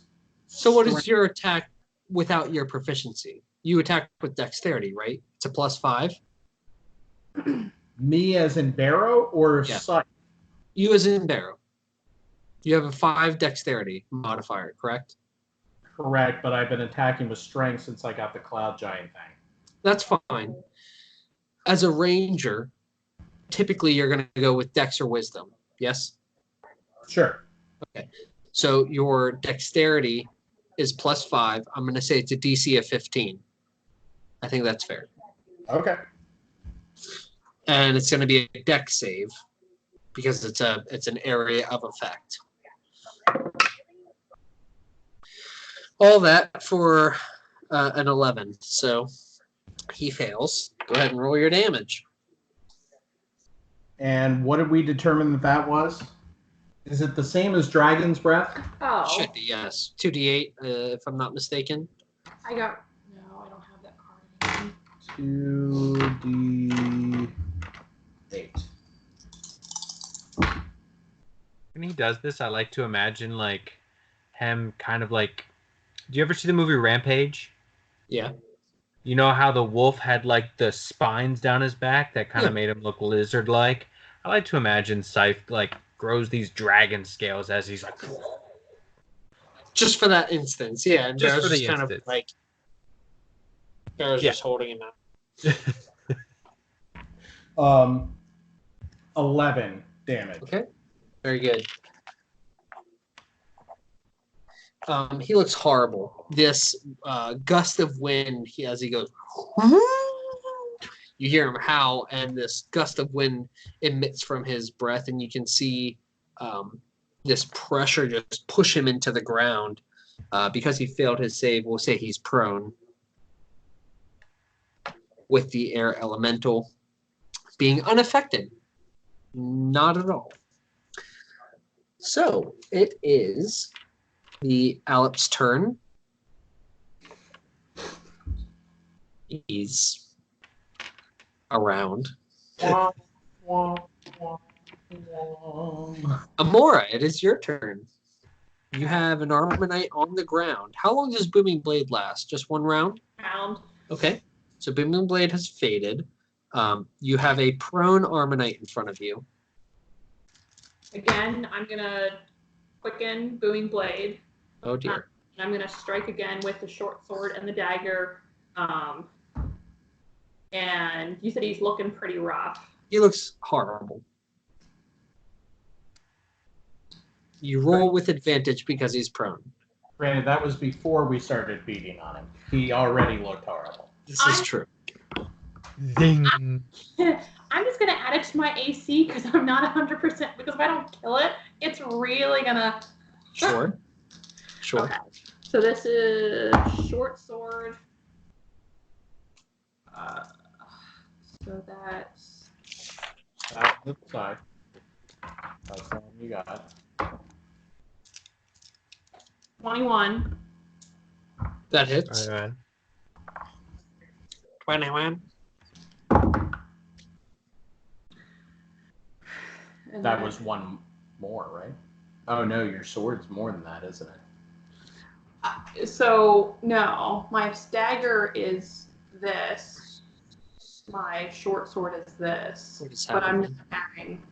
So what is your attack without your proficiency? You attack with dexterity, right? It's a +5. Me as in Barrow or Yeah. Sight? You as in Barrow. You have a 5 dexterity modifier, correct? Correct, but I've been attacking with strength since I got the Cloud Giant thing. That's fine. As a ranger, typically you're going to go with dex or wisdom. Yes? Sure. Okay. So your dexterity is +5. I'm going to say it's a DC of 15. I think that's fair. Okay. And it's going to be a dex save because it's an area of effect. All that for an 11. So he fails. Go ahead and roll your damage. And what did we determine that was? Is it the same as Dragon's Breath? Oh, Should be, yes. 2d8, if I'm not mistaken. I don't have that card anymore. 2d8. When he does this, I like to imagine like him kind of like. Do you ever see the movie Rampage? Yeah. You know how the wolf had like the spines down his back that kind of made him look lizard-like? I like to imagine Scythe like grows these dragon scales as he's like. Just for that instance, yeah. And Just Barrow's for the just kind of instance. like. Barrow's Yeah. just holding him out. 11 damage. Okay. Very good. He looks horrible. This gust of wind, as he goes, you hear him howl, and this gust of wind emits from his breath, and you can see this pressure just push him into the ground. Because he failed his save, we'll say he's prone. With the air elemental being unaffected. Not at all. So, it is the Alip's turn. He's around. Amora, it is your turn. You have an Armanite on the ground. How long does Booming Blade last? Just one round? Round. Okay. So Booming Blade has faded. You have a prone Armanite in front of you. Again, I'm gonna quicken Booming Blade. Oh dear. And I'm gonna strike again with the short sword and the dagger. And you said he's looking pretty rough. He looks horrible. You roll with advantage because he's prone. Granted, that was before we started beating on him. He already looked horrible. This is true. Zing. I'm just gonna add it to my AC because I'm not 100%. Because if I don't kill it, it's really gonna. Sure. Sure. Okay. So this is short sword. So that's That's the side. That's the one you got. 21. That hits. All right. 21. And That then- was one more, right? Oh no, your sword's more than that, isn't it? So no, my dagger is this. My short sword is this. What is But I'm happening? not adding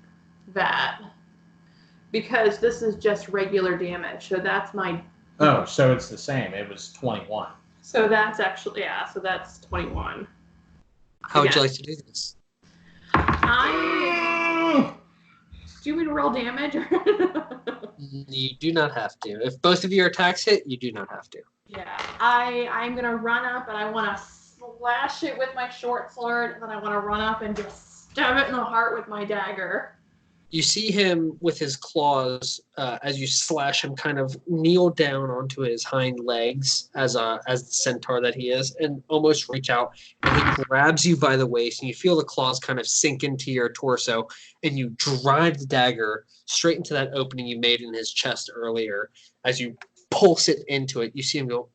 that because this is just regular damage. So that's my. Oh, so it's the same. It was 21. So that's actually So that's 21. How would you Yeah. like to do this? Do you mean roll damage? You do not have to. If both of your attacks hit, you do not have to. Yeah, I'm gonna run up and I want to slash it with my short sword, and then I want to run up and just stab it in the heart with my dagger. You see him with his claws as you slash him, kind of kneel down onto his hind legs as the centaur that he is, and almost reach out. And he grabs you by the waist, and you feel the claws kind of sink into your torso, and you drive the dagger straight into that opening you made in his chest earlier. As you pulse it into it, you see him go,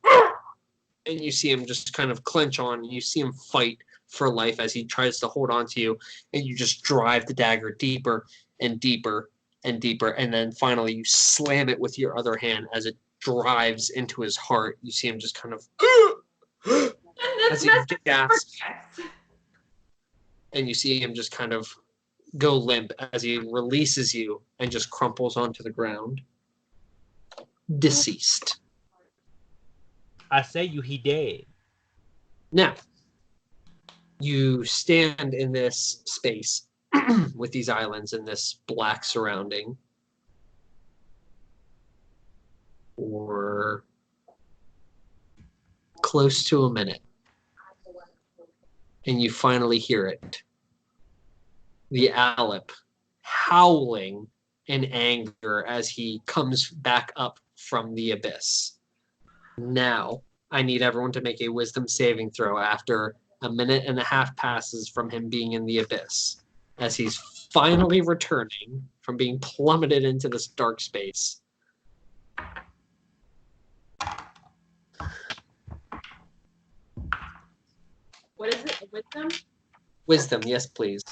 and you see him just kind of clench on. You see him fight for life as he tries to hold on to you, and you just drive the dagger deeper and deeper and deeper, and then finally you slam it with your other hand as it drives into his heart. You see him just kind of as he gasps, and you see him just kind of go limp as he releases you and just crumples onto the ground, deceased. I say he dead. Now, you stand in this space with these islands in this black surrounding for close to a minute. And you finally hear it. The Alep howling in anger as he comes back up from the abyss. Now, I need everyone to make a wisdom saving throw after a minute and a half passes from him being in the abyss, as he's finally returning from being plummeted into this dark space. What is it? Wisdom? Wisdom, yes, please.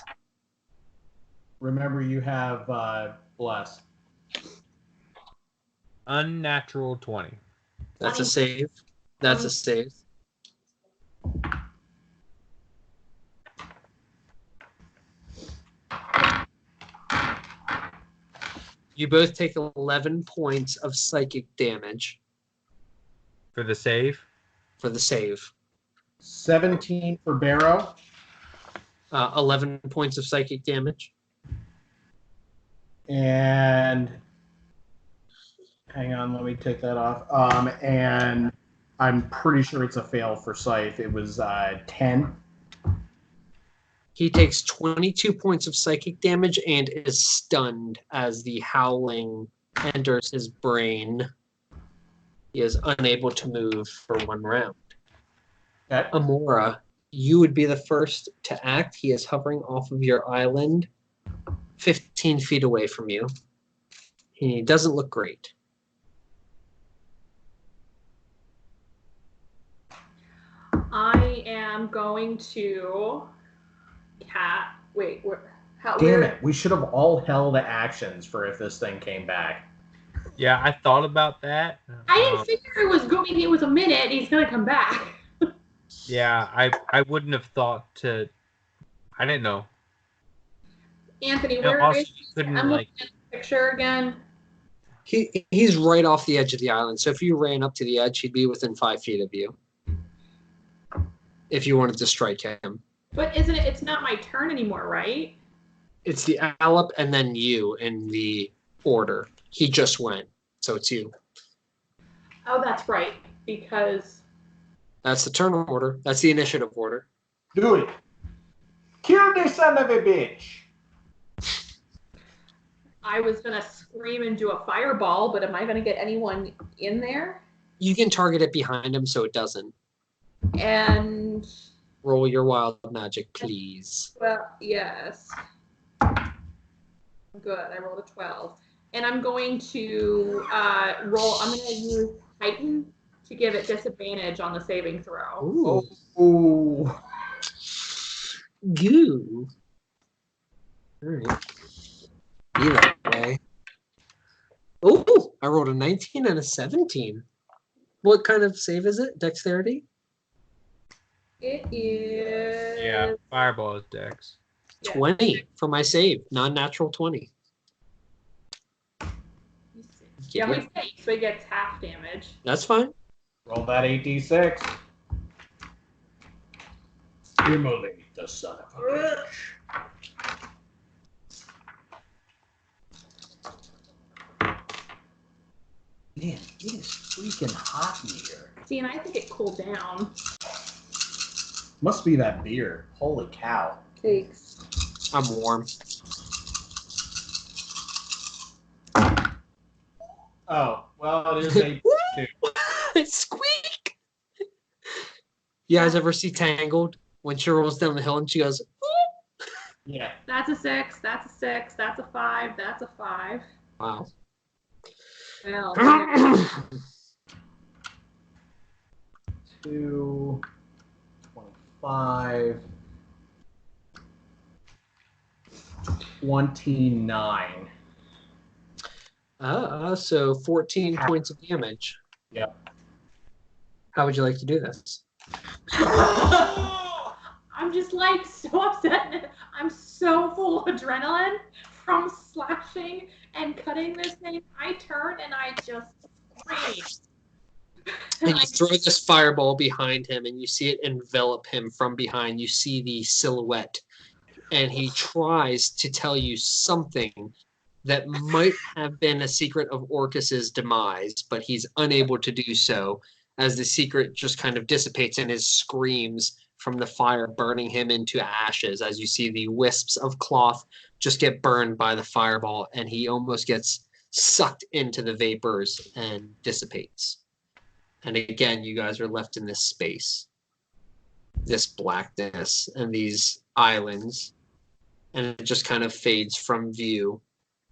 Remember, you have bless. Unnatural 20. That's a save. That's a save. You both take 11 points of psychic damage. For the save? For the save. 17 for Barrow. 11 points of psychic damage. And hang on, let me take that off. And I'm pretty sure it's a fail for Scythe. It was 10. He takes 22 points of psychic damage and is stunned as the howling enters his brain. He is unable to move for one round. Okay. Amora, you would be the first to act. He is hovering off of your island, 15 feet away from you. He doesn't look great. I am going to wait, Damn it, we should have all held actions for if this thing came back. Yeah, I thought about that. I didn't figure it was going. It was a minute. He's gonna come back. Yeah, I wouldn't have thought to. I didn't know. Anthony, No, where also, is you couldn't, I'm like- looking at the picture again. He's right off the edge of the island. So if you ran up to the edge, he'd be within 5 feet of you. If you wanted to strike him. But isn't it? It's not my turn anymore, right? It's the Alep and then you in the order. He just went, so it's you. Oh, that's right. Because That's the turn order. That's the initiative order. Do it. Kill this son of a bitch. I was gonna scream and do a fireball, but am I gonna get anyone in there? You can target it behind him so it doesn't. And Roll your wild magic, please. well, yes. Good. I rolled a 12, and I'm going to roll. I'm going to use Titan to give it disadvantage on the saving throw. Ooh. Ooh. Goo. All right. Be that way. Oh, I rolled a 19 and a 17. What kind of save is it? Dexterity? It is. Yeah, fireball is dex. Yeah. 20 for my save. Non-natural 20. Yeah, we say so he gets half damage. That's fine. Roll that 8d6. Immolate the son of a bitch. Man, it is freaking hot in here. See, and I think it cooled down. Must be that beer. Holy cow. Thanks. I'm warm. Oh, well, it is 8 2. Squeak! You guys ever see Tangled? When she rolls down the hill and she goes, Yeah. That's a 6. That's a 6. That's a 5. That's a 5. wow. Well, 2, 25, 29. So 14 points of damage. Yep. How would you like to do this? I'm just like so upset. I'm so full of adrenaline from slashing and cutting this thing. I turn and I just scream. And you throw this fireball behind him, and you see it envelop him from behind. You see the silhouette, and he tries to tell you something that might have been a secret of Orcus's demise, but he's unable to do so as the secret just kind of dissipates in his screams from the fire burning him into ashes, as you see the wisps of cloth just get burned by the fireball, and he almost gets sucked into the vapors and dissipates. And again, you guys are left in this space, this blackness, and these islands, and it just kind of fades from view.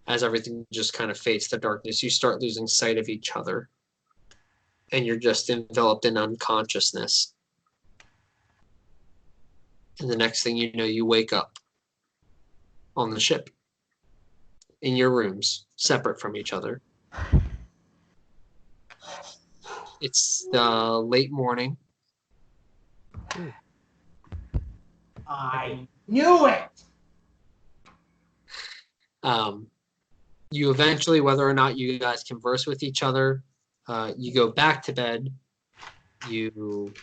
As everything just kind of fades to darkness, you start losing sight of each other, and you're just enveloped in unconsciousness. And the next thing you know, you wake up on the ship, in your rooms, separate from each other. It's the late morning. I knew it! You eventually, whether or not you guys converse with each other, you go back to bed. You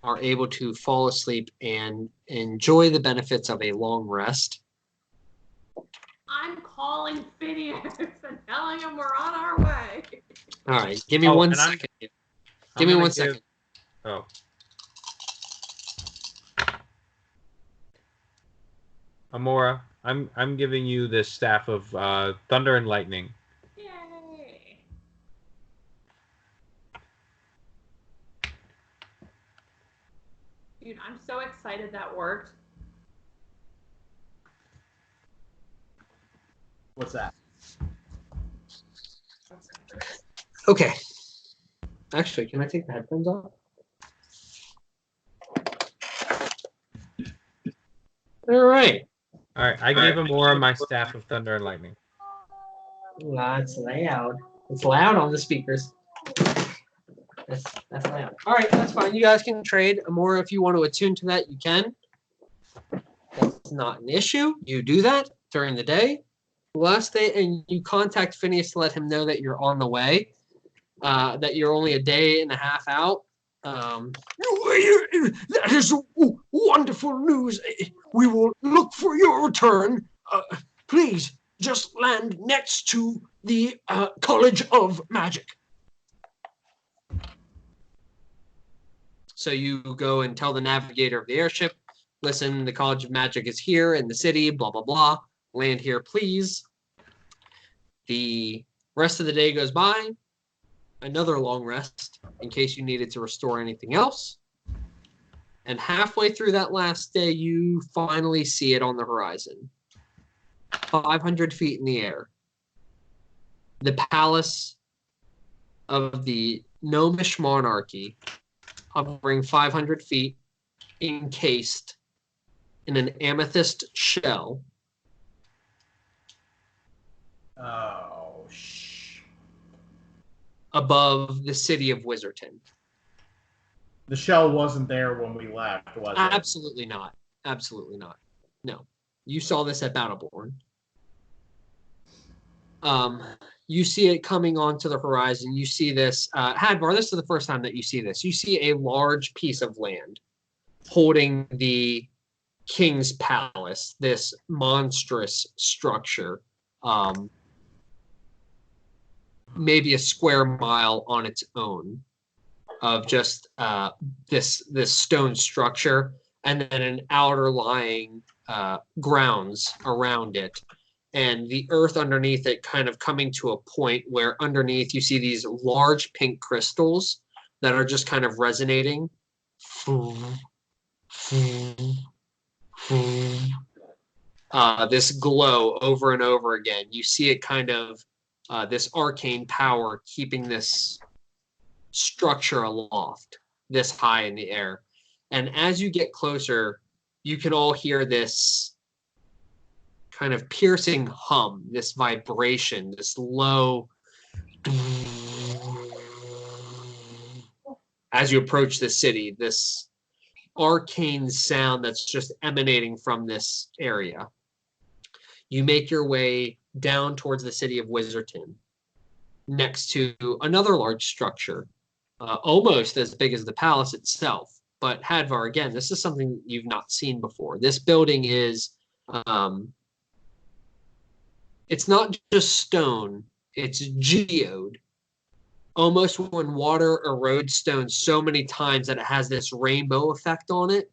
are able to fall asleep and enjoy the benefits of a long rest. I'm calling Phineas and telling him we're on our way. All right, give me 1 second. Give me 1 second. Oh. Amora, I'm giving you this staff of thunder and lightning. Yay! Dude, I'm so excited that worked. What's that? Okay. Actually, can I take the headphones off? All right. All right, I gave Amora my staff of thunder and lightning. That's loud. It's loud on the speakers. That's loud. All right, that's fine. You guys can trade. Amora, if you want to attune to that, you can. That's not an issue. You do that during the day. Last day, and you contact Phineas to let him know that you're on the way, that you're only a day and a half out. That is wonderful news. We will look for your return. Please, just land next to the College of Magic. So you go and tell the navigator of the airship, listen, the College of Magic is here in the city, blah, blah, blah. Land here, please. The rest of the day goes by. Another long rest in case you needed to restore anything else. And halfway through that last day, you finally see it on the horizon. 500 feet in the air. The palace of the Gnomish monarchy, hovering 500 feet, encased in an amethyst shell. Oh, above the city of Wizerton. The shell wasn't there when we left, was it? Absolutely not. Absolutely not. No. You saw this at Battleborn. You see it coming onto the horizon. You see this. Hadvar, this is the first time that you see this. You see a large piece of land holding the king's palace, this monstrous structure, maybe a square mile on its own, of just this stone structure, and then an outer lying grounds around it, and the earth underneath it kind of coming to a point where underneath you see these large pink crystals that are just kind of resonating. This glow over and over again. You see it kind of this arcane power keeping this structure aloft. this high in the air. And as you get closer, you can all hear this kind of piercing hum, this vibration, this low as you approach the city, this arcane sound that's just emanating from this area. You make your way down towards the city of Wizerton, next to another large structure, almost as big as the palace itself. But Hadvar, again, this is something you've not seen before. This building is, it's not just stone, it's geode. Almost when water erodes stone so many times that it has this rainbow effect on it,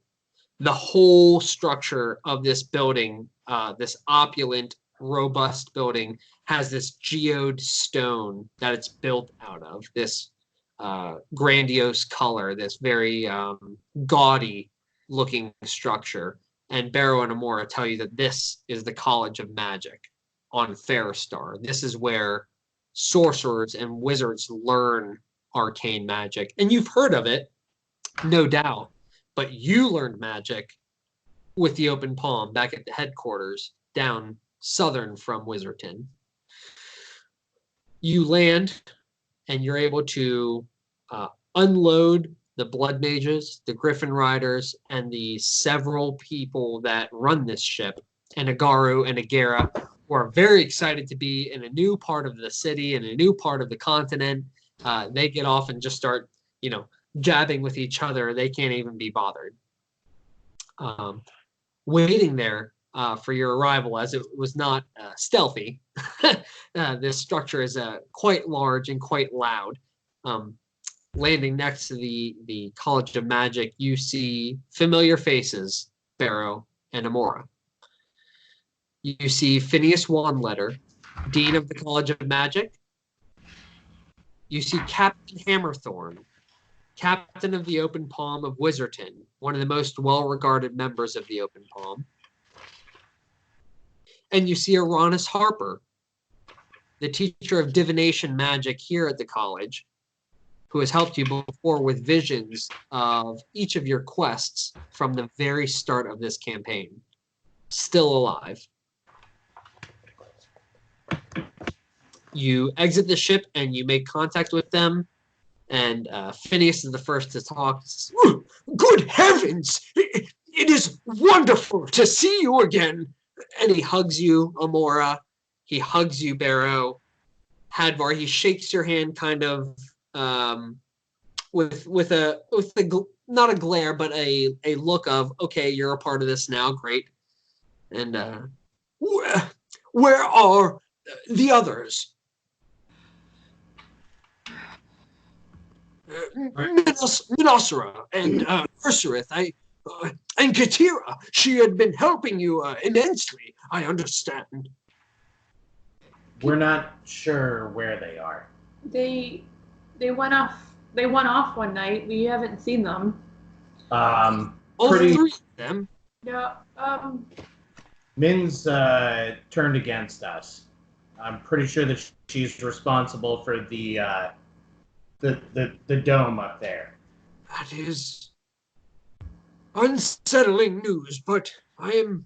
the whole structure of this building, this opulent, robust building, has this geode stone that it's built out of, this grandiose color, this very gaudy looking structure. And Barrow and Amora tell you that this is the College of Magic on Faristar. This is where sorcerers and wizards learn arcane magic. And you've heard of it, no doubt, but you learned magic with the open palm back at the headquarters down southern from Wizerton. You land and you're able to unload the blood mages, the griffin riders, and the several people that run this ship, and Agaru and Agera, who are very excited to be in a new part of the city and a new part of the continent. They get off and just start, jabbing with each other. They can't even be bothered. Waiting there for your arrival, as it was not stealthy. This structure is quite large and quite loud. Landing next to the College of Magic, you see familiar faces, Barrow and Amora. You see Phineas Wanletter, Dean of the College of Magic. You see Captain Hammerthorn, Captain of the Open Palm of Wizerton, one of the most well-regarded members of the Open Palm. And you see Uranus Harper, the teacher of divination magic here at the college, who has helped you before with visions of each of your quests from the very start of this campaign. Still alive. You exit the ship and you make contact with them, and Phineas is the first to talk. Good heavens! It is wonderful to see you again. And he hugs you, Amora. He hugs you, Barrow. Hadvar, he shakes your hand kind of with a not a glare, but a look of, okay, you're a part of this now, great. And where are the others? Minosera and Ursurith, and Katira. She had been helping you immensely, I understand. We're not sure where they are. They went off. They went off one night. We haven't seen them. all Pretty. three of them. Yeah. Min's turned against us. I'm pretty sure that she's responsible for the dome up there. That is unsettling news, but I am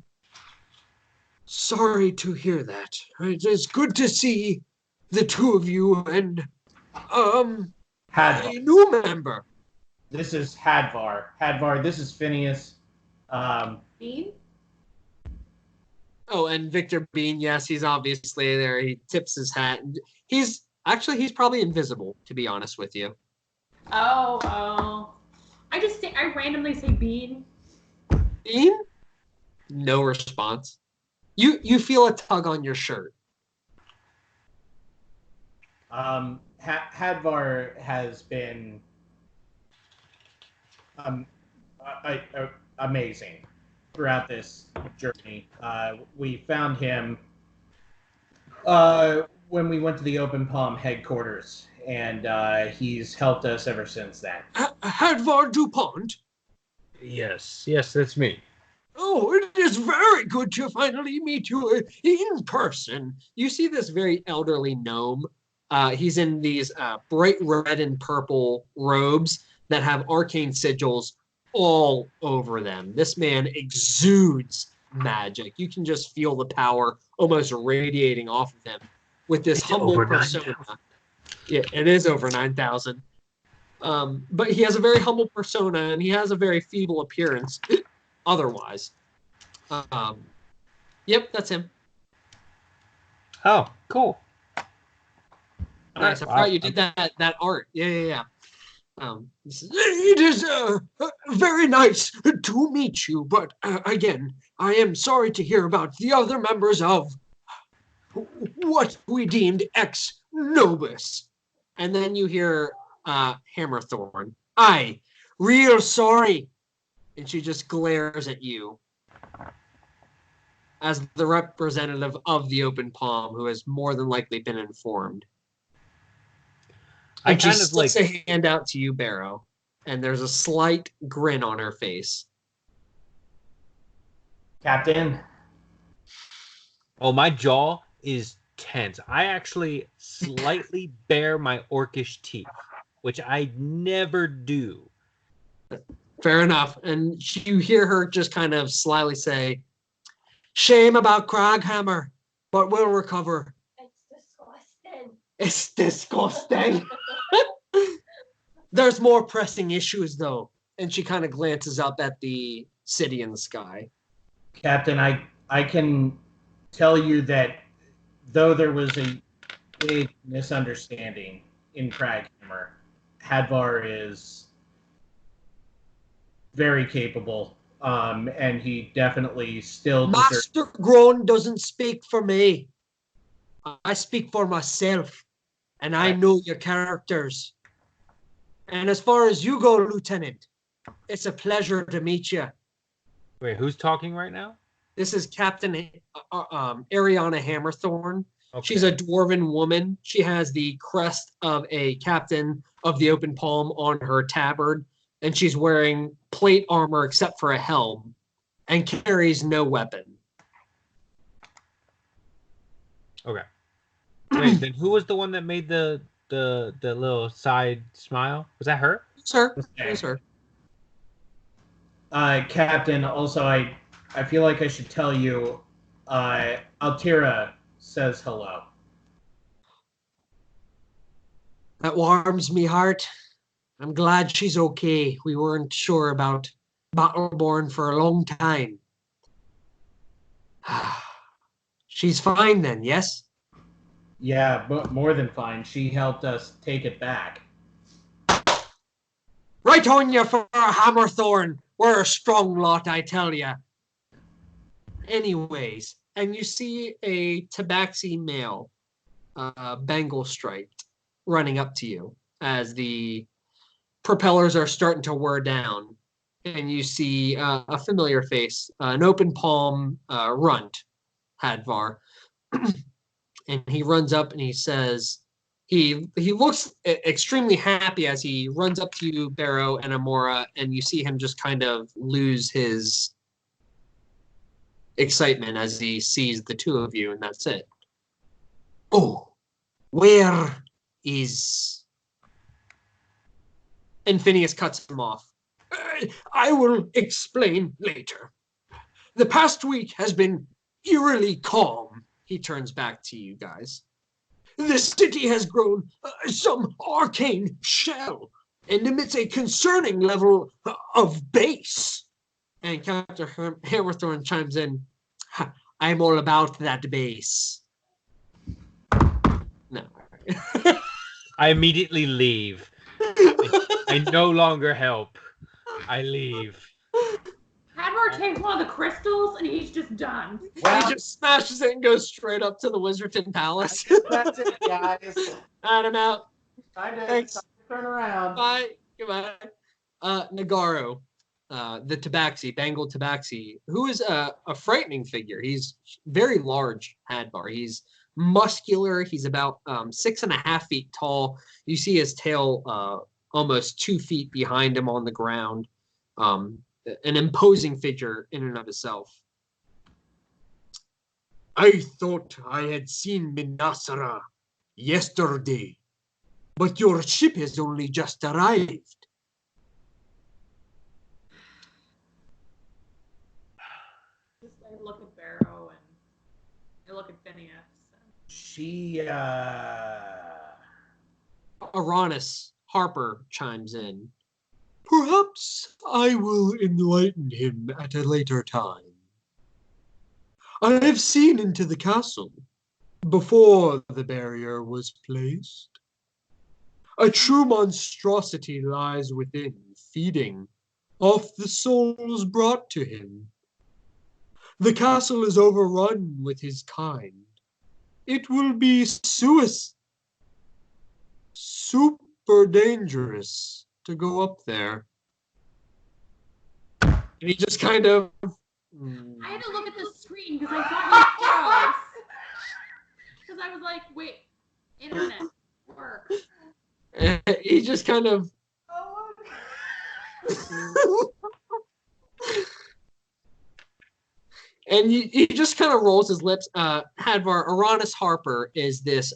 sorry to hear that. It is good to see the two of you and Hadvar. a new member. This is Hadvar. Hadvar, this is Phineas. Bean? Oh, and Victor Bean, yes, he's obviously there. He tips his hat. He's probably invisible, to be honest with you. Oh. I randomly say Bean. Bean? No response. You feel a tug on your shirt. Hadvar has been amazing throughout this journey. We found him when we went to the Open Palm headquarters, and he's helped us ever since then. Hadvar DuPont? Yes, that's me. Oh, it is very good to finally meet you in person. You see this very elderly gnome. He's in these bright red and purple robes that have arcane sigils all over them. This man exudes magic. You can just feel the power almost radiating off of him with this humble persona. Yeah, it is over 9,000. But he has a very humble persona, and he has a very feeble appearance otherwise. Yep, that's him. Oh, cool. Nice. I forgot you did that art. Yeah. It is very nice to meet you, but again, I am sorry to hear about the other members of what we deemed ex-Nobis. And then you hear Hammerthorn. Aye, real sorry. And she just glares at you as the representative of the Open Palm, who has more than likely been informed. And she sticks a hand out to you, Barrow, and there's a slight grin on her face. Captain. Oh, my jaw is tense. I actually slightly bare my orcish teeth, which I never do. Fair enough. And you hear her just kind of slyly say, "Shame about Craghammer, but we'll recover." It's disgusting. There's more pressing issues, though. And she kind of glances up at the city in the sky. Captain, I can tell you that though there was a big misunderstanding in Craghammer, Hadvar is very capable, and he definitely still deserves... Master Groan doesn't speak for me. I speak for myself, and I know your characters. And as far as you go, Lieutenant, it's a pleasure to meet you. Wait, who's talking right now? This is Captain Ariana Hammerthorn. Okay. She's a dwarven woman. She has the crest of a captain of the Open Palm on her tabard, and she's wearing plate armor except for a helm, and carries no weapon. Okay. Wait, then who was the one that made the little side smile? Was that her? It's her. It's her. Captain, also, I feel like I should tell you, Altira says hello. That warms me heart. I'm glad she's okay. We weren't sure about Battleborn for a long time. She's fine then, yes? Yeah, but more than fine. She helped us take it back. Right on you for a Hammerthorn. We're a strong lot, I tell ya. Anyways, and you see a Tabaxi male, Bengal striped, running up to you as the propellers are starting to wear down. And you see a familiar face, an Open Palm runt, Hadvar. And he runs up and he says, he looks extremely happy as he runs up to you, Barrow and Amora, and you see him just kind of lose his excitement as he sees the two of you, and that's it. Oh, where is... And Phineas cuts him off. I will explain later. The past week has been eerily calm. He turns back to you guys. The city has grown some arcane shell and emits a concerning level of bass. And Captain Hammerthorn chimes in, I'm all about that bass. No. I immediately leave. I no longer help. I leave. Hadvar takes one of the crystals and he's just done. Well, He just smashes it and goes straight up to the Wizerton Palace. that's it, guys. And I'm out. Thanks. Turn around. Bye. Goodbye. Nagaro, the Tabaxi, Bengal Tabaxi, who is a frightening figure. He's very large, Hadvar. He's muscular. He's about 6.5 feet tall. You see his tail almost 2 feet behind him on the ground. An imposing figure in and of itself. I thought I had seen Minasara yesterday, but your ship has only just arrived. barrow, and I look at Phineas. She, Uranus Harper chimes in. Perhaps I will enlighten him at a later time. I have seen into the castle before the barrier was placed. A true monstrosity lies within, feeding off the souls brought to him. The castle is overrun with his kind. It will be super dangerous to go up there. And he just kind of... I had to look at the screen because I thought it was gross. Because I was like, wait, internet work. He just kind of... And he just kind of rolls his lips. Hadvar, Uranus Harper is this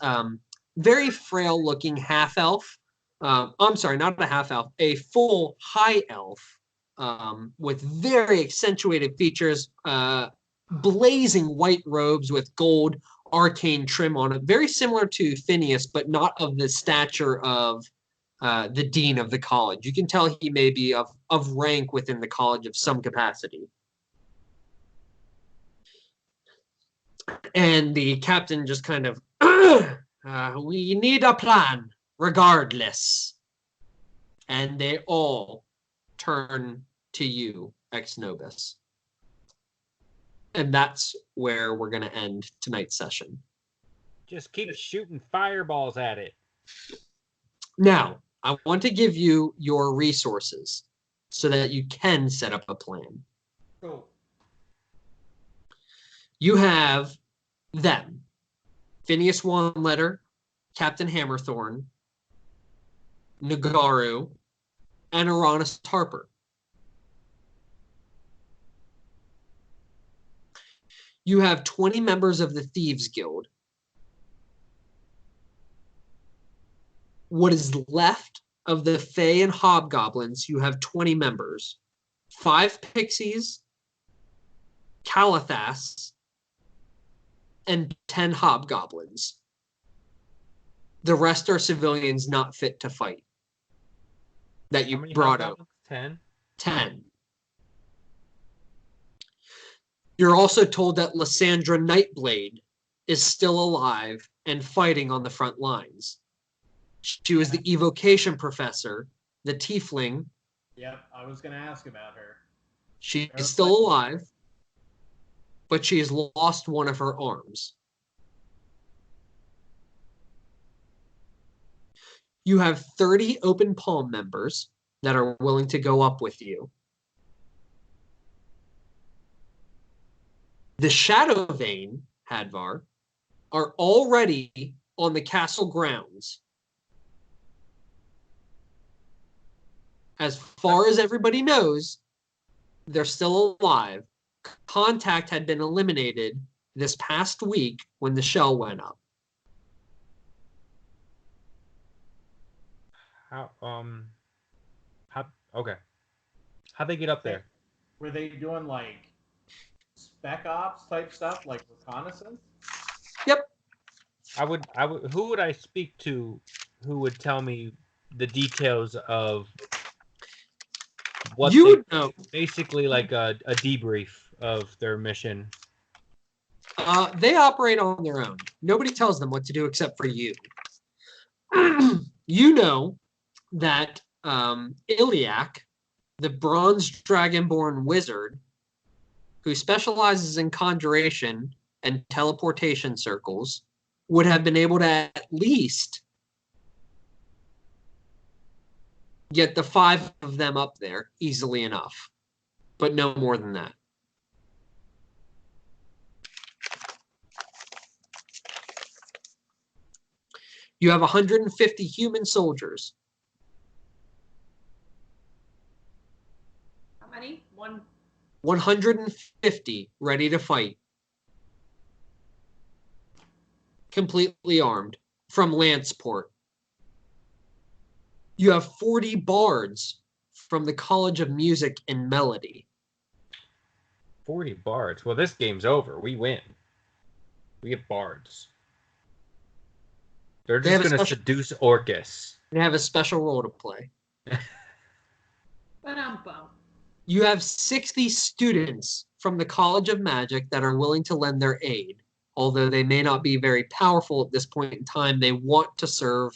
very frail-looking half-elf. I'm sorry, not a half-elf, a full high elf with very accentuated features, blazing white robes with gold arcane trim on it, very similar to Phineas, but not of the stature of the dean of the college. You can tell he may be of rank within the college of some capacity. And the captain just kind of, we need a plan, regardless. And they all turn to you, ex Nobis. And that's where we're going to end tonight's session. Just keep shooting fireballs at it. Now, I want to give you your resources so that you can set up a plan. cool. You have them. Phineas Wanletter, Captain Hammerthorn, Nagaru, and Uranus Harper. You have 20 members of the Thieves Guild. What is left of the Fae and Hobgoblins, you have 20 members. 5 Pixies, Calathas, and 10 Hobgoblins. The rest are civilians not fit to fight. That you brought out. 10? 10. You're also told that Lysandra Nightblade is still alive and fighting on the front lines. She was the evocation professor, the tiefling. Yep, I was going to ask about her. She is still alive, but she has lost one of her arms. You have 30 open palm members that are willing to go up with you. The Shadow Vein, Hadvar, are already on the castle grounds. As far as everybody knows, they're still alive. Contact had been eliminated this past week when the shell went up. Okay. How'd they get up there? Were they doing like spec ops type stuff, like reconnaissance? Yep. Who would I speak to who would tell me the details of what You they would know. basically like a debrief of their mission? They operate on their own. Nobody tells them what to do except for you. You know that Iliac, the bronze dragonborn wizard, who specializes in conjuration and teleportation circles, would have been able to at least get the 5 of them up there easily enough, but no more than that. You have 150 human soldiers. How many? 150 ready to fight. Completely armed from Lanceport. You have 40 bards from the College of Music and Melody. 40 bards. Well, this game's over. We win. We get bards. They're They just have a going to special- seduce Orcus. They have a special role to play. Ba-dum-bum. You have 60 students from the College of Magic that are willing to lend their aid. Although they may not be very powerful at this point in time, they want to serve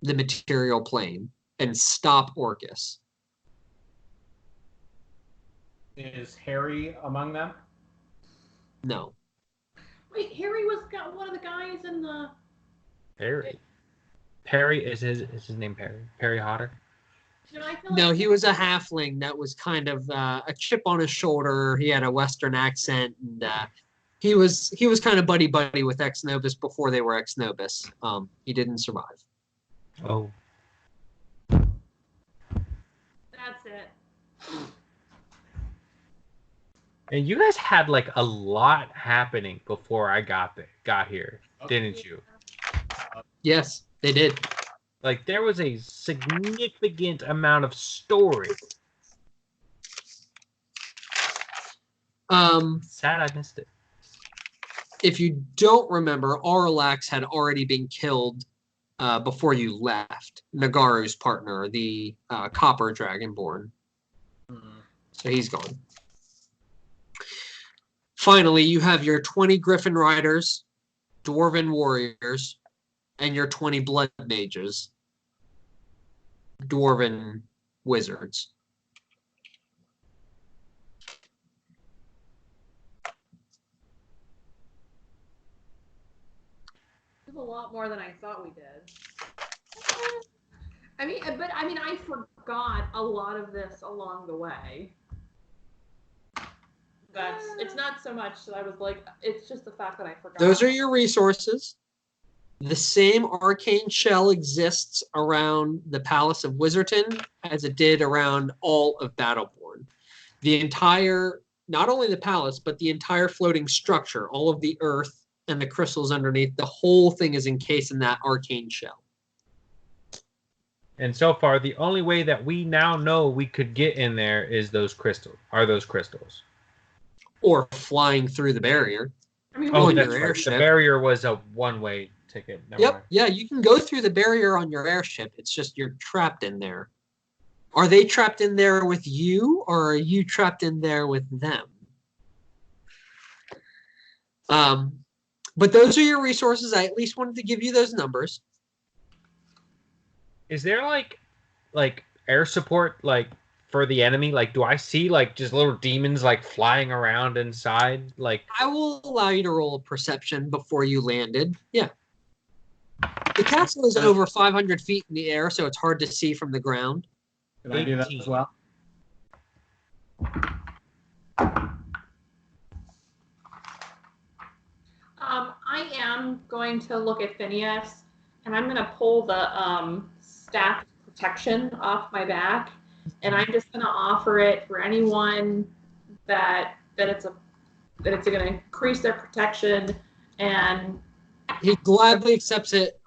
the material plane and stop Orcus. Is Harry among them? No. Wait, Harry was one of the guys in the. Perry. Perry is his name. Perry Hotter. I feel No, like he was a halfling that was kind of a chip on his shoulder. He had a Western accent, and he was kind of buddy with Ex Nobis before they were Ex Nobis. He didn't survive. Oh. That's it. And you guys had like a lot happening before I got here, didn't you? Yes, they did. Like there was a significant amount of story. Sad I missed it. If you don't remember, Auralax had already been killed before you left. Nagaru's partner, the Copper Dragonborn. So he's gone. Finally, you have your 20 Griffin Riders, Dwarven Warriors, and your 20 Blood Mages, Dwarven Wizards. It was a lot more than I thought we did. I forgot a lot of this along the way. It's not so much that I was like, it's just the fact that I forgot. Those are your resources. The same arcane shell exists around the Palace of Wizerton as it did around all of Battleborn. The entire, not only the palace, but the entire floating structure, all of the earth and the crystals underneath, the whole thing is encased in that arcane shell. And so far, the only way that we now know we could get in there is those crystals. Or flying through the barrier. I mean, Oh, on that's your right. airship. The barrier was a one-way ticket. Never Yep. mind. Yeah, you can go through the barrier on your airship. It's just you're trapped in there. Are they trapped in there with you, or are you trapped in there with them? But those are your resources. I at least wanted to give you those numbers. Is there like air support like for the enemy? Like, do I see like just little demons like flying around inside? Like, I will allow you to roll a perception before you landed. Yeah. The castle is over 500 feet in the air, so it's hard to see from the ground. Can I do that 18. as well? I am going to look at Phineas, and I'm going to pull the staff protection off my back, and I'm just going to offer it for anyone that it's going to increase their protection. And He gladly accepts it.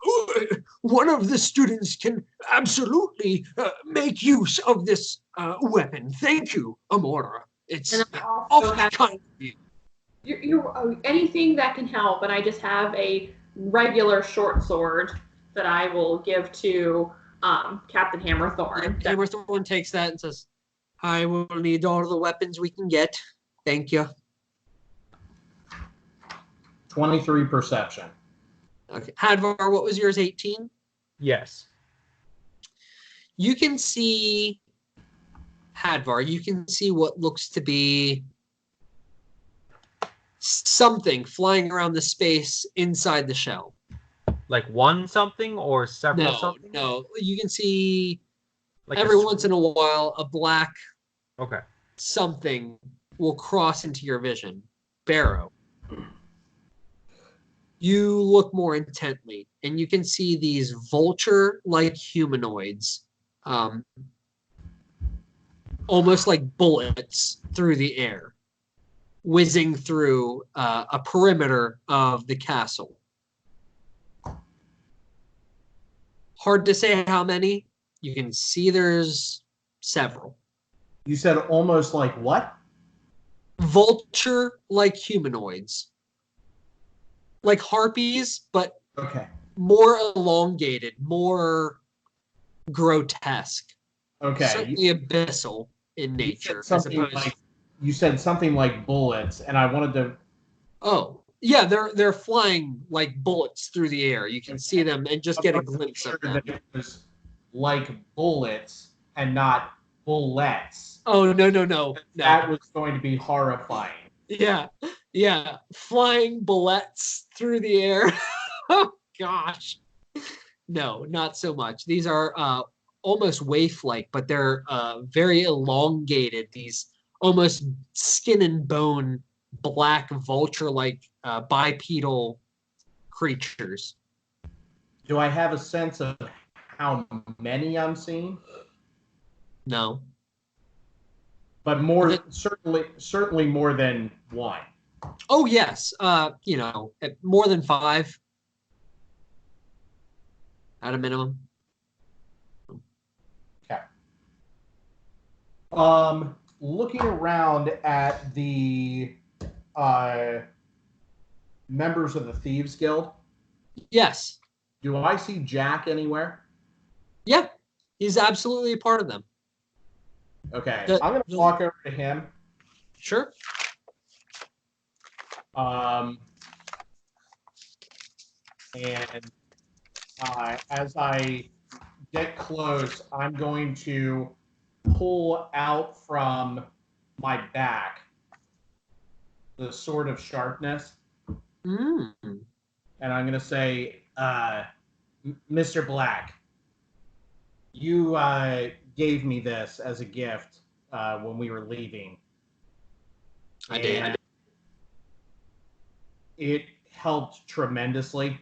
One of the students can absolutely make use of this weapon. Thank you, Amora. It's and I also awfully have kind of you. you're anything that can help, and I just have a regular short sword that I will give to Captain Hammerthorn. Hammerthorn takes that and says, I will need all the weapons we can get. Thank you. 23 perception. Okay. Hadvar, what was yours? 18? yes. You can see, Hadvar, you can see what looks to be something flying around the space inside the shell. Like one something or several something? No. You can see Like every once in a while a black Okay. something will cross into your vision. Barrow. You look more intently, and you can see these vulture-like humanoids, almost like bullets through the air, whizzing through a perimeter of the castle. Hard to say how many. You can see there's several. You said almost like what? vulture-like humanoids. Like harpies, but Okay. more elongated, more grotesque. Okay. Certainly abyssal in nature, as opposed. You said something like bullets, and I wanted to. Oh, yeah, they're flying like bullets through the air. You can see them and just get a glimpse of them. That it was like bullets and not bullets. Oh no. That was going to be horrifying. Yeah, flying bullets through the air. Oh gosh, no, not so much. These are almost waif-like, but they're very elongated. These almost skin and bone, black vulture-like bipedal creatures. Do I have a sense of how many I'm seeing? No. But more, certainly more than one. Oh yes, more than 5 at a minimum. Okay. Looking around at the members of the Thieves Guild. Yes. Do I see Jack anywhere? Yeah, he's absolutely a part of them. Okay, I'm going to walk over to him. Sure. And as I get close, I'm going to pull out from my back the sword of sharpness. Mm. And I'm going to say, Mr. Black, you gave me this as a gift when we were leaving. I did. It helped tremendously.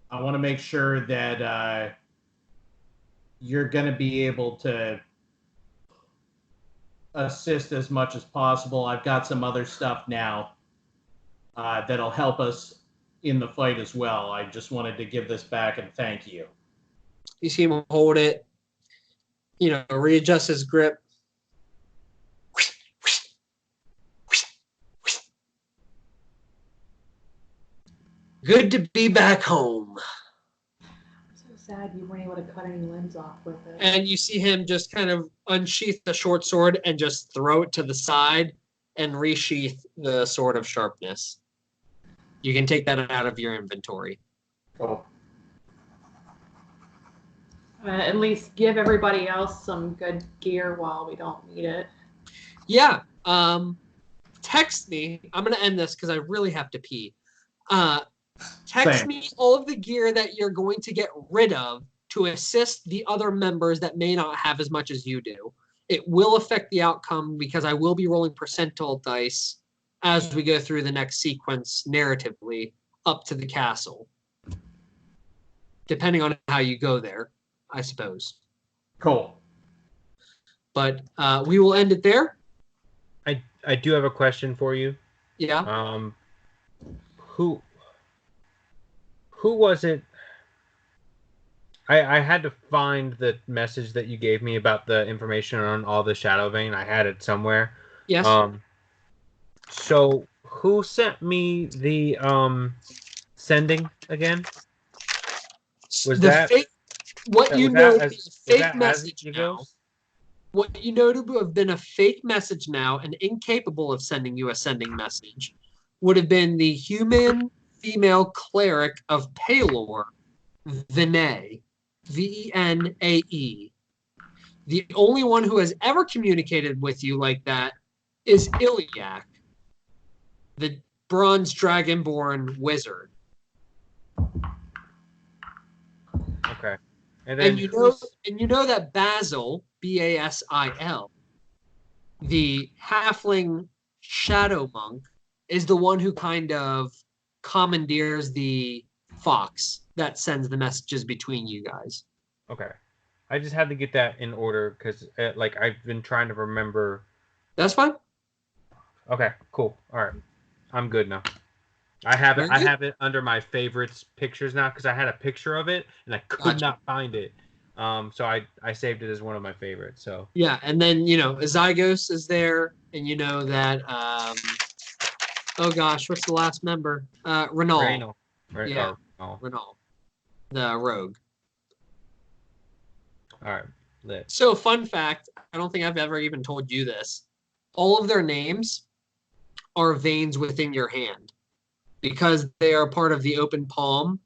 I want to make sure that you're going to be able to assist as much as possible. I've got some other stuff now that'll help us in the fight as well. I just wanted to give this back and thank you. You see him hold it, readjust his grip. Good to be back home. I'm so sad you weren't able to cut any limbs off with it. And you see him just kind of unsheath the short sword and just throw it to the side and resheath the sword of sharpness. You can take that out of your inventory. Cool. At least give everybody else some good gear while we don't need it. Yeah. Text me. I'm going to end this because I really have to pee. Text me all of the gear that you're going to get rid of to assist the other members that may not have as much as you do. It will affect the outcome because I will be rolling percentile dice as we go through the next sequence narratively up to the castle. Depending on how you go there, I suppose. Cool. But we will end it there. I do have a question for you. Yeah. Who was it? I had to find the message that you gave me about the information on all the Shadow Vein. I had it somewhere. Yes. So who sent me the sending again? Was the that fake? What you know to be a fake message now? What you know to have been a fake message now and incapable of sending you a sending message would have been the human female cleric of Palor, Venae, Venae. The only one who has ever communicated with you like that is Iliac, the bronze dragonborn wizard. Okay. And you know that Basil, Basil, the halfling shadow monk, is the one who kind of commandeers the fox that sends the messages between you guys. Okay. I just had to get that in order because I've been trying to remember. That's fine. Okay, cool. All right. I'm good now. I have it under my favorites pictures now because I had a picture of it and I could not find it. So I saved it as one of my favorites. So Yeah, and then Azygos is there, and you know that oh gosh, what's the last member? Renal. Raynal. Yeah. Oh, Renal, the rogue. all right, lit. So fun fact, I don't think I've ever even told you this. All of their names are veins within your hand because they are part of the open palm,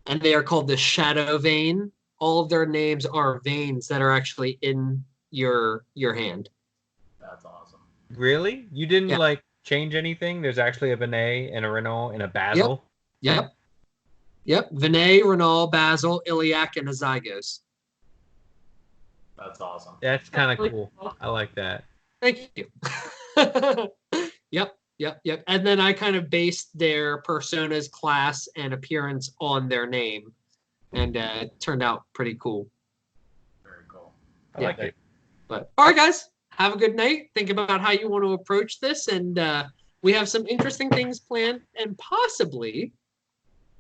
and they are called the shadow vein. All of their names are veins that are actually in your hand. That's awesome. Really? You didn't Yeah. like change anything? There's actually a Vinay and a Renault and a Basil. Yep. Vinay, Renal, Basil, Iliac, and Azygos. That's awesome. That's kind of really cool. cool. I like that. Thank you. Yep. And then I kind of based their personas, class, and appearance on their name, and it turned out pretty cool. Very cool. I like it. But all right, guys, have a good night. Think about how you want to approach this, and we have some interesting things planned, and possibly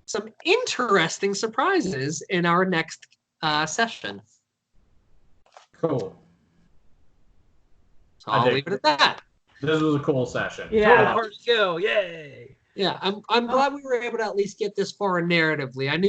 some interesting surprises in our next session. Cool. So I'll dig leave it at that. This was a cool session. Yeah. Party kill, yay! Yeah, I'm glad we were able to at least get this far narratively. I knew